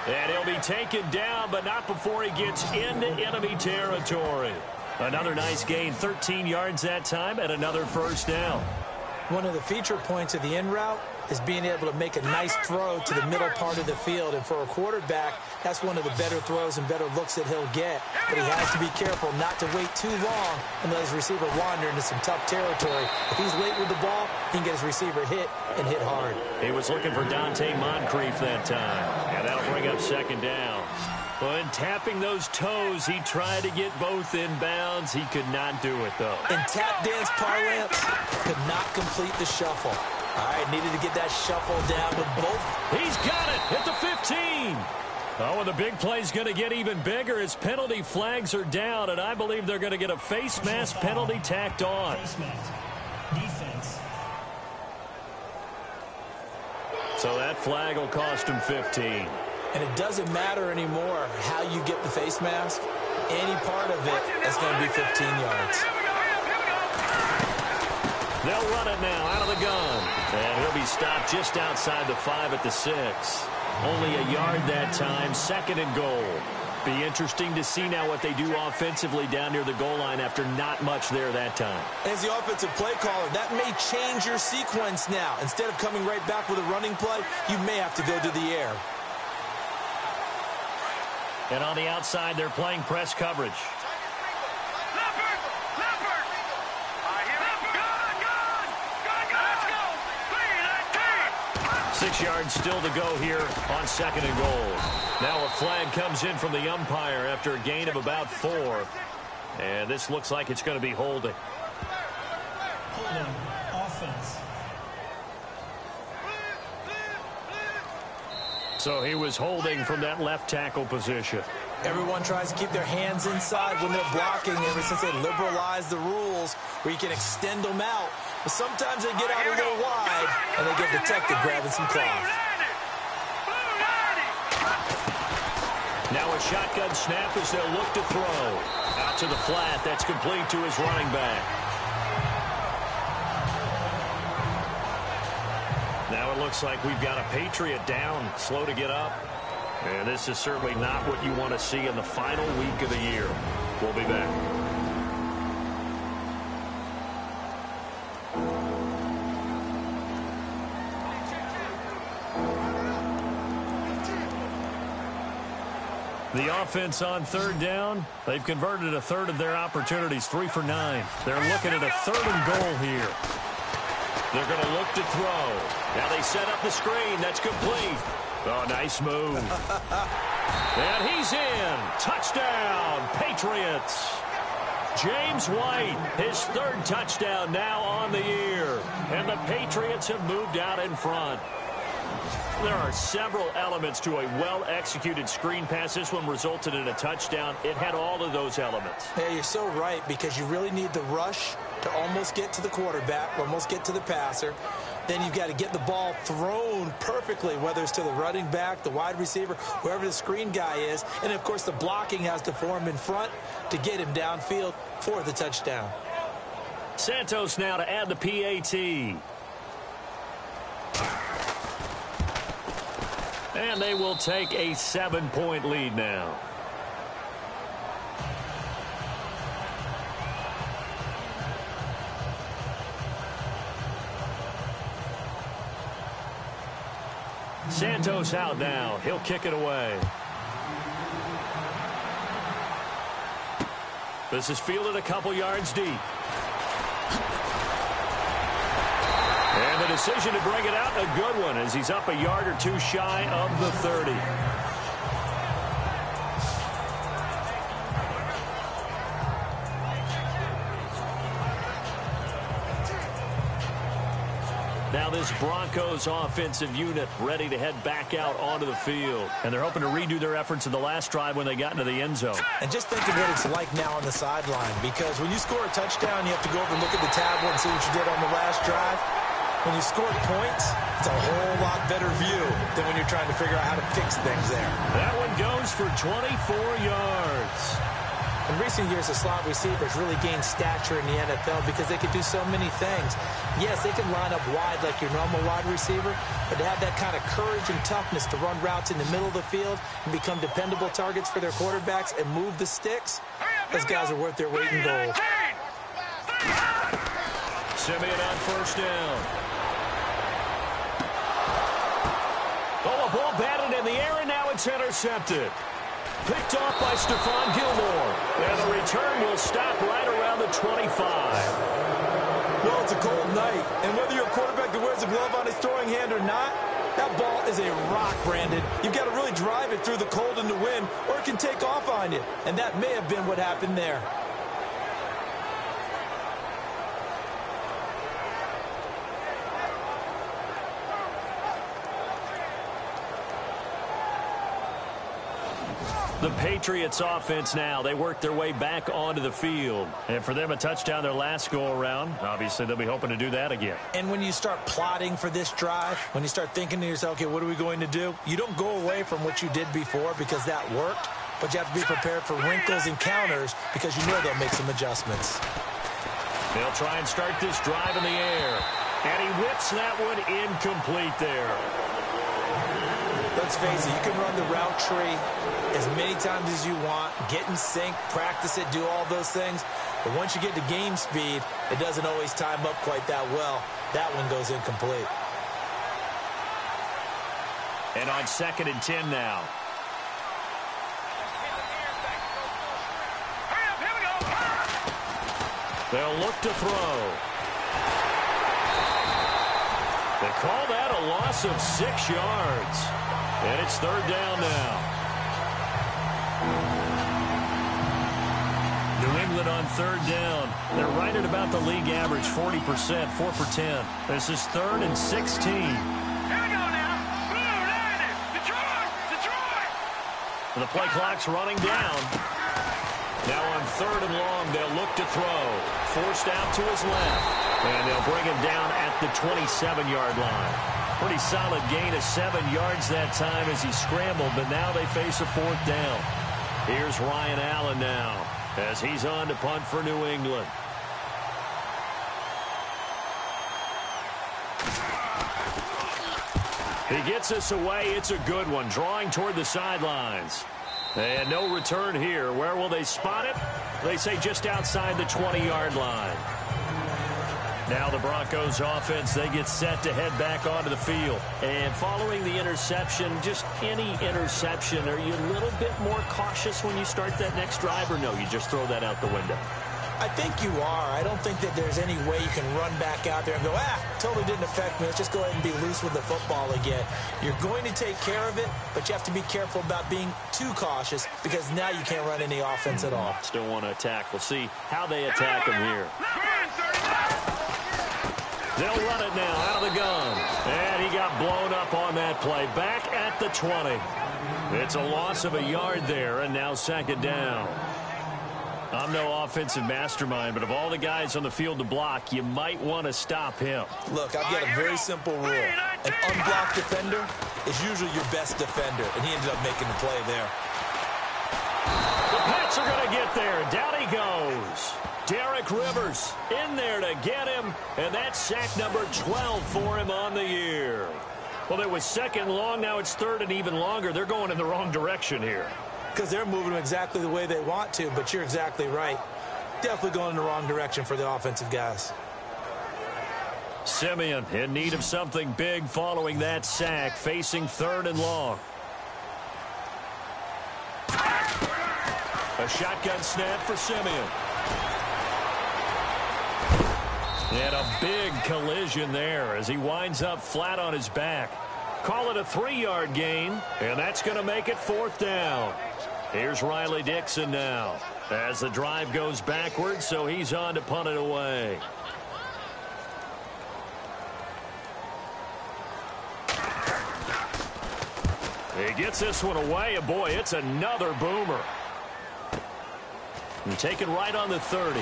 And he'll be taken down, but not before he gets into enemy territory. Another nice gain, 13 yards that time, and another first down. One of the feature points of the in route is being able to make a nice throw to the middle part of the field. And for a quarterback, that's one of the better throws and better looks that he'll get. But he has to be careful not to wait too long and let his receiver wander into some tough territory. If he's late with the ball, he can get his receiver hit and hit hard. He was looking for Dante Moncrief that time. And that'll bring up 2nd down. When tapping those toes, he tried to get both in bounds. He could not do it, though. In tap dance parlance, could not complete the shuffle. All right, needed to get that shuffle down with both. He's got it at the 15. Oh, and the big play's going to get even bigger as penalty flags are down, and I believe they're going to get a face mask penalty tacked on. Face mask. Defense. So that flag will cost him 15. And it doesn't matter anymore how you get the face mask. Any part of it is going to be 15 yards. They'll run it now out of the gun. And he'll be stopped just outside the 5 at the 6. Only a yard that time, 2nd and goal. Be interesting to see now what they do offensively down near the goal line after not much there that time. As the offensive play caller, that may change your sequence now. Instead of coming right back with a running play, you may have to go to the air. And on the outside, they're playing press coverage. 6 yards still to go here on 2nd and goal. Now a flag comes in from the umpire after a gain of about 4. And this looks like it's going to be holding. Holding. Offense. So he was holding from that left tackle position. Everyone tries to keep their hands inside when they're blocking ever since they liberalized the rules where you can extend them out. But sometimes they get out a little wide and they get detected grabbing some cloth. Now a shotgun snap as they'll look to throw. Out to the flat. That's complete to his running back. Now it looks like we've got a Patriot down, slow to get up. And this is certainly not what you want to see in the final week of the year. We'll be back. The offense on 3rd down, they've converted a third of their opportunities, 3 for 9. They're looking at a 3rd and goal here. They're going to look to throw. Now they set up the screen. That's complete. Oh, nice move. And he's in. Touchdown, Patriots. James White, his 3rd touchdown now on the year. And the Patriots have moved out in front. There are several elements to a well-executed screen pass. This one resulted in a touchdown. It had all of those elements. Yeah, you're so right, because you really need the rush to almost get to the quarterback, almost get to the passer. Then you've got to get the ball thrown perfectly, whether it's to the running back, the wide receiver, whoever the screen guy is. And, of course, the blocking has to form in front to get him downfield for the touchdown. Santos now to add the PAT. And they will take a 7-point lead now. Santos out now. He'll kick it away. This is fielded a couple yards deep. And the decision to bring it out, a good one, as he's up a yard or 2 shy of the 30. Now this Broncos offensive unit ready to head back out onto the field. And they're hoping to redo their efforts in the last drive when they got into the end zone. And just think of what it's like now on the sideline, because when you score a touchdown, you have to go over and look at the tablet and see what you did on the last drive. when you score points, it's a whole lot better view than when you're trying to figure out how to fix things there. That one goes for 24 yards. In recent years, the slot receivers really gained stature in the NFL because they could do so many things. Yes, they can line up wide like your normal wide receiver, but to have that kind of courage and toughness to run routes in the middle of the field and become dependable targets for their quarterbacks and move the sticks, those guys are worth their weight in gold. Simeon on first down. Oh, a ball batted in the air, and now it's intercepted. Picked off by Stephon Gilmore. And the return will stop right around the 25. Well, it's a cold night, and whether you're a quarterback that wears a glove on his throwing hand or not, that ball is a rock, Brandon. You've got to really drive it through the cold and the wind, or it can take off on you. And that may have been what happened there. The Patriots offense now, they work their way back onto the field. And for them, a touchdown their last go-around. Obviously, they'll be hoping to do that again. And when you start plotting for this drive, when you start thinking to yourself, okay, what are we going to do? You don't go away from what you did before because that worked, but you have to be prepared for wrinkles and counters because you know they'll make some adjustments. They'll try and start this drive in the air. And he whips that one incomplete there. Let's face it, you can run the route tree as many times as you want, get in sync, practice it, do all those things. But once you get to game speed, it doesn't always time up quite that well. That one goes incomplete. And on 2nd and 10 now. They'll look to throw. They call that a loss of 6 yards. And it's 3rd down now. New England on 3rd down. They're right at about the league average, 40%, 4 for 10. This is 3rd and 16. Here we go now. Blue, Niners, Detroit, Detroit. The play clock's running down. Now on 3rd and long, they'll look to throw. Forced out to his left. And they'll bring him down at the 27-yard line. Pretty solid gain of 7 yards that time as he scrambled, but now they face a 4th down. Here's Ryan Allen now as he's on to punt for New England. He gets us away. It's a good one, drawing toward the sidelines. And no return here. Where will they spot it? They say just outside the 20-yard line. Now the Broncos offense, they get set to head back onto the field. And following the interception, just any interception, are you a little bit more cautious when you start that next drive, or no, you just throw that out the window? I think you are. I don't think that there's any way you can run back out there and go, totally didn't affect me. Let's just go ahead and be loose with the football again. You're going to take care of it, but you have to be careful about being too cautious because now you can't run any offense at all. Still want to attack. We'll see how they attack him here. They'll run it now out of the gun. And he got blown up on that play. Back at the 20. It's a loss of a yard there, and now 2nd down. I'm no offensive mastermind, but of all the guys on the field to block, you might want to stop him. Look, I've got a very simple rule. An unblocked defender is usually your best defender, and he ended up making the play there. The Pats are going to get there. Down he goes. Derek Rivers in there to get him, and that's sack number 12 for him on the year. Well, it was 2nd long. Now it's 3rd and even longer. They're going in the wrong direction here. Because they're moving them exactly the way they want to, but you're exactly right. Definitely going in the wrong direction for the offensive guys. Simeon in need of something big following that sack, facing 3rd and long. A shotgun snap for Simeon. And a big collision there as he winds up flat on his back. Call it a 3-yard gain, and that's going to make it 4th down. Here's Riley Dixon now as the drive goes backwards, so he's on to punt it away. He gets this one away, and boy, it's another boomer. And taken right on the 30.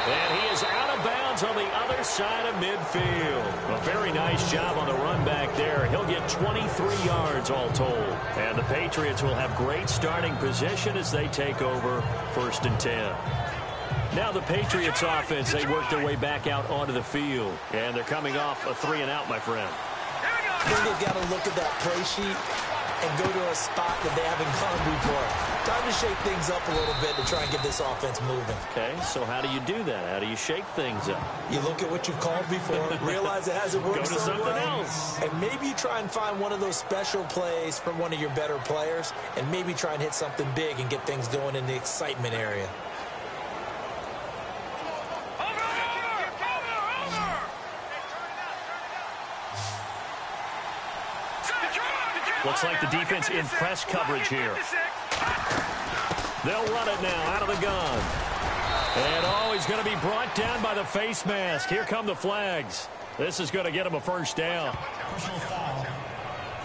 And he is out of bounds on the other side of midfield. A very nice job on the run back there. He'll get 23 yards all told. And the Patriots will have great starting position as they take over 1st and 10. Now the Patriots offense, they work their way back out onto the field. And they're coming off a 3-and-out, my friend. I think they've got to look at that play sheet and go to a spot that they haven't gone before. Time to shake things up a little bit to try and get this offense moving. Okay, so how do you do that? How do you shake things up? You look at what you've called before, realize it hasn't worked Go to so something well, else. and maybe you try and find one of those special plays from one of your better players, and maybe try and hit something big and get things going in the excitement area. Looks like the defense in press coverage here. They'll run it now out of the gun. And, he's going to be brought down by the face mask. Here come the flags. This is going to get him a first down. Personal foul.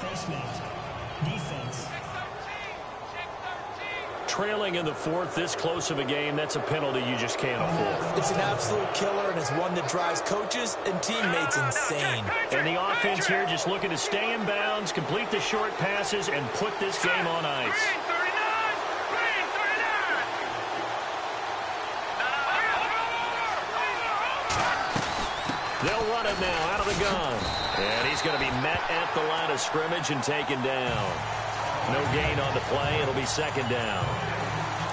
Face mask. Defense. Trailing in the 4th, this close of a game, that's a penalty you just can't afford. It's an absolute killer, and it's one that drives coaches and teammates insane. And the offense here just looking to stay in bounds, complete the short passes, and put this game on ice. They'll run it now out of the gun. And he's going to be met at the line of scrimmage and taken down. No gain on the play. It'll be 2nd down.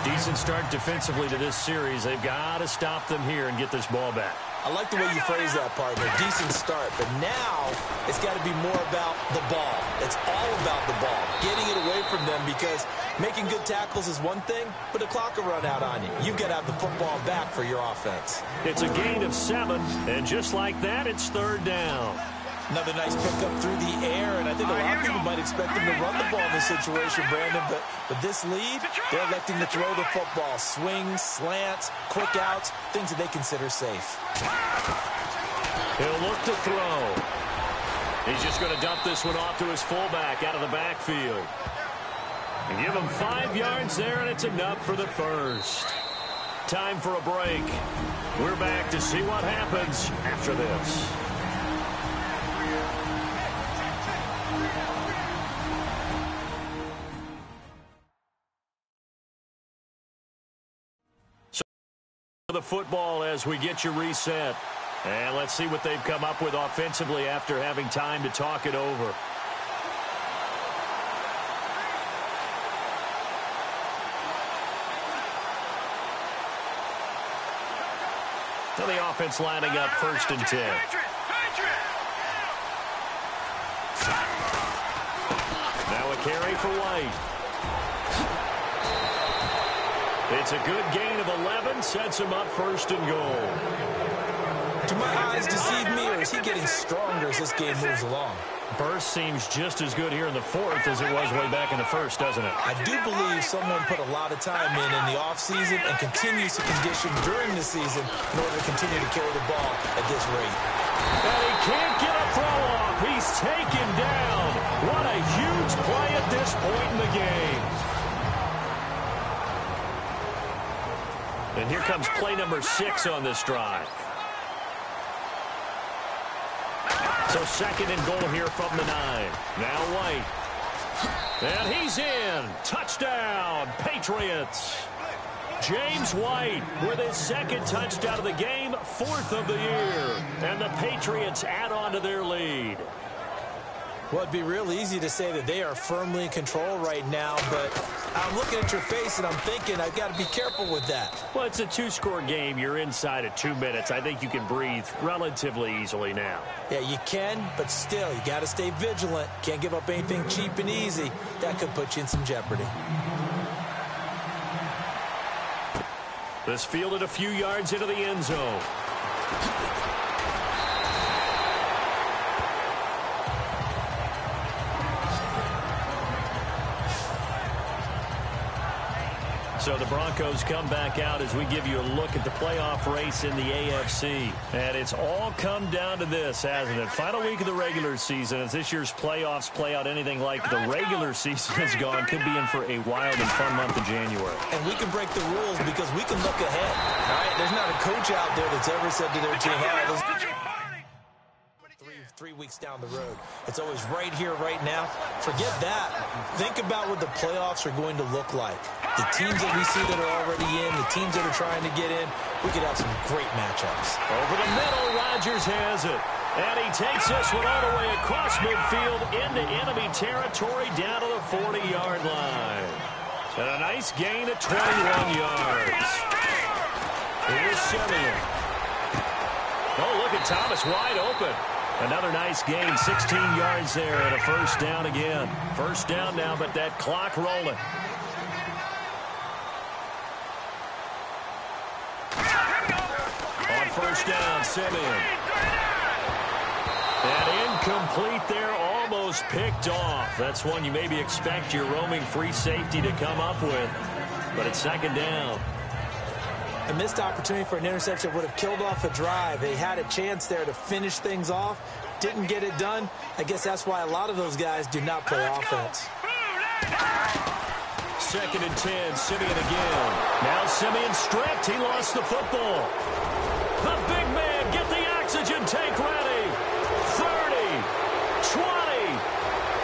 Decent start defensively to this series. They've got to stop them here and get this ball back. I like the way you phrase that, partner. Decent start. But now it's got to be more about the ball. It's all about the ball. Getting it away from them, because making good tackles is one thing, but the clock will run out on you. You've got to have the football back for your offense. It's a gain of 7, and just like that, it's 3rd down. Another nice pickup through the air, and I think a lot of people might expect them to run the ball in this situation, Brandon, but with this lead, they're electing to throw the football. Swings, slants, quick outs, things that they consider safe. He'll look to throw. He's just going to dump this one off to his fullback out of the backfield. And give him 5 yards there, and it's enough for the first. Time for a break. We're back to see what happens after this. The football as we get you reset. And let's see what they've come up with offensively after having time to talk it over. So the offense lining up 1st and 10. Now a carry for White. It's a good gain of 11, sets him up 1st and goal. Do my eyes deceive me, or is he getting stronger as this game moves along? Burst seems just as good here in the 4th as it was way back in the 1st, doesn't it? I do believe someone put a lot of time in the offseason and continues to condition during the season in order to continue to carry the ball at this rate. And he can't get a throw off. He's taken down. What a huge play at this point in the game. And here comes play number 6 on this drive. So 2nd and goal here from the 9. Now White. And he's in. Touchdown, Patriots. James White with his 2nd touchdown of the game, 4th of the year. And the Patriots add on to their lead. Well, it'd be real easy to say that they are firmly in control right now, but I'm looking at your face and I'm thinking I've got to be careful with that. Well, it's a 2-score game. You're inside at 2 minutes. I think you can breathe relatively easily now. Yeah, you can, but still, you got to stay vigilant. Can't give up anything cheap and easy. That could put you in some jeopardy. This fielded a few yards into the end zone. So the Broncos come back out as we give you a look at the playoff race in the AFC. And it's all come down to this, hasn't it? Final week of the regular season. As this year's playoffs play out anything like the regular season has gone, could be in for a wild and fun month of January. And we can break the rules because we can look ahead. All right, there's not a coach out there that's ever said to their team, hey, three weeks down the road. It's always right here, right now. Forget that. Think about what the playoffs are going to look like. The teams that we see that are already in, the teams that are trying to get in, we could have some great matchups. Over the middle, Rodgers has it. And he takes this one all the way across midfield into enemy territory down to the 40-yard line. And a nice gain of 21 yards. Here's Simeon. Oh, look at Thomas wide open. Another nice gain, 16 yards there, and a first down again. First down now, but that clock rolling. On first down, Simeon. And incomplete there, almost picked off. That's one you maybe expect your roaming free safety to come up with, but it's second down. A missed opportunity for an interception would have killed off a drive. They had a chance there to finish things off. Didn't get it done. I guess that's why a lot of those guys do not play offense. Second and 10, Simeon again. Now Simeon stripped. He lost the football. The big man, get the oxygen tank ready. 30, 20,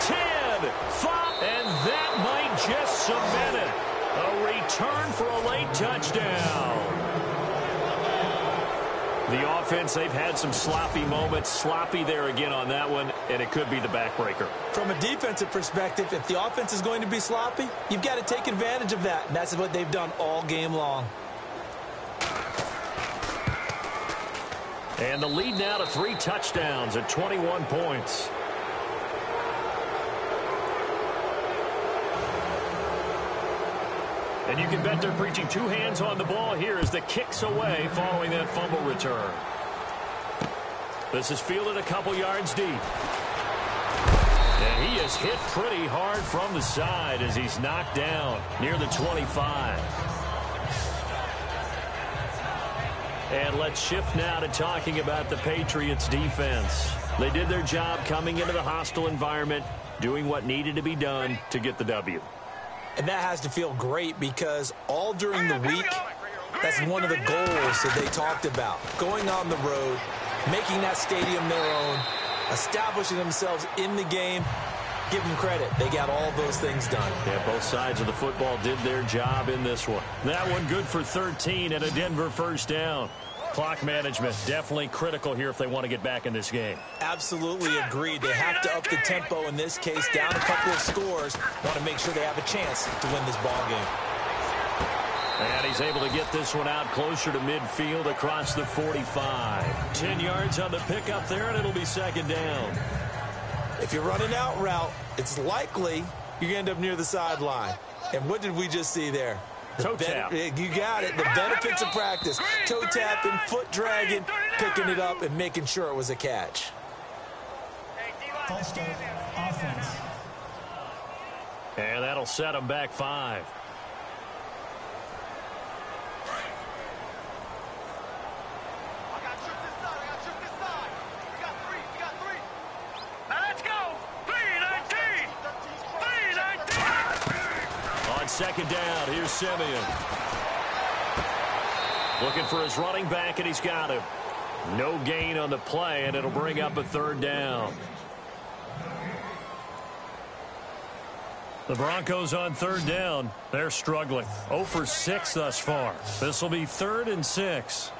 10, 5, and that might just cement it. A return for a late touchdown. The offense, they've had some sloppy moments. Sloppy there again on that one, and it could be the backbreaker. From a defensive perspective, if the offense is going to be sloppy, you've got to take advantage of that, and that's what they've done all game long. And the lead now to 3 touchdowns at 21 points. And you can bet they're preaching 2 hands on the ball here as the kick's away following that fumble return. This is fielded a couple yards deep. And he is hit pretty hard from the side as he's knocked down near the 25. And let's shift now to talking about the Patriots defense. They did their job coming into the hostile environment, doing what needed to be done to get the W. And that has to feel great because all during the week, that's one of the goals that they talked about. Going on the road, making that stadium their own, establishing themselves in the game. Give them credit. They got all those things done. Yeah, both sides of the football did their job in this one. That one good for 13 and a Denver first down. Clock management definitely critical here if they want to get back in this game. Absolutely agreed. They have to up the tempo in this case, down a couple of scores. Want to make sure they have a chance to win this ball game. And he's able to get this one out closer to midfield across the 45. 10 yards on the pickup there, and it'll be second down. If you're running out route, it's likely you're going to end up near the sideline. And what did we just see there? Toe tap. You got it. The benefits of practice. Toe tapping, foot dragging, picking it up, and making sure it was a catch. False start, offense. And that'll set them back 5. Second down, here's Simeon. Looking for his running back, and he's got him. No gain on the play, and it'll bring up a third down. The Broncos on third down. They're struggling. 0 for 6 thus far. This will be 3rd and 6.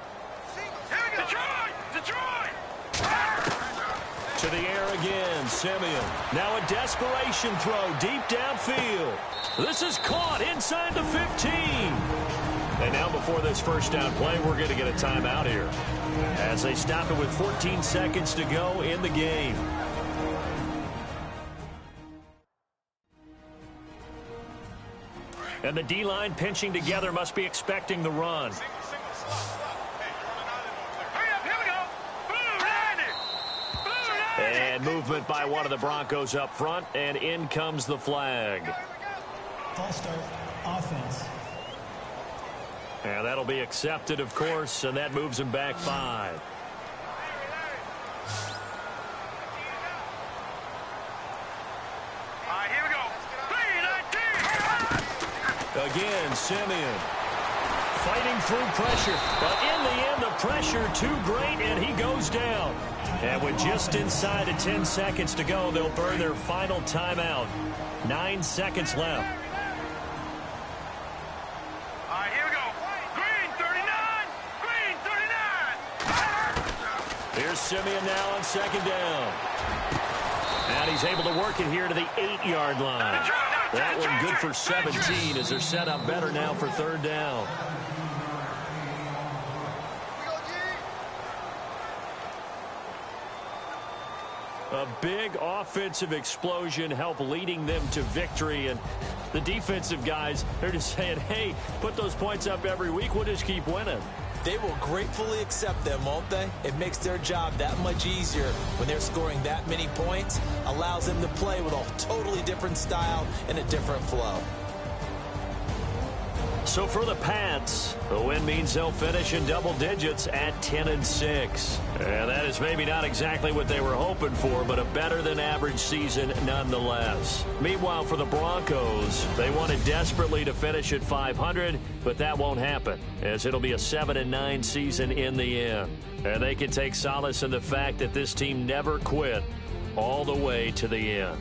To the air again, Simeon. Now a desperation throw deep downfield. This is caught inside the 15. And now before this first down play, we're going to get a timeout here as they stop it with 14 seconds to go in the game. And the D-line pinching together, must be expecting the run. And movement by one of the Broncos up front, and in comes the flag. False start, offense. And that'll be accepted, of course, and that moves him back 5. All right, here we go. 3-19. Again, Simeon fighting through pressure. But in the end, the pressure too great, and he goes down. And with just inside of 10 seconds to go, they'll burn their final timeout. 9 seconds left. All right, here we go. Green 39. Green 39. Here's Simeon now on 2nd down. And he's able to work it here to the 8-yard line. That one good for 17 as they're set up better now for 3rd down. A big offensive explosion helped leading them to victory. And the defensive guys, they're just saying, hey, put those points up every week. We'll just keep winning. They will gratefully accept them, won't they? It makes their job that much easier when they're scoring that many points. Allows them to play with a totally different style and a different flow. So for the Pats, the win means they'll finish in double digits at 10-6. And that is maybe not exactly what they were hoping for, but a better-than-average season nonetheless. Meanwhile, for the Broncos, they wanted desperately to finish at 500, but that won't happen, as it'll be a 7-9 season in the end. And they can take solace in the fact that this team never quit all the way to the end.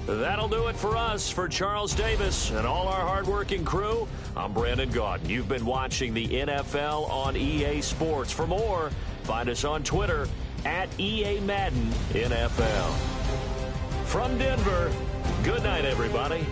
That'll do it for us. For Charles Davis and all our hardworking crew, I'm Brandon Gaudin. You've been watching the NFL on EA Sports. For more, find us on Twitter at EA Madden NFL. From Denver, good night, everybody.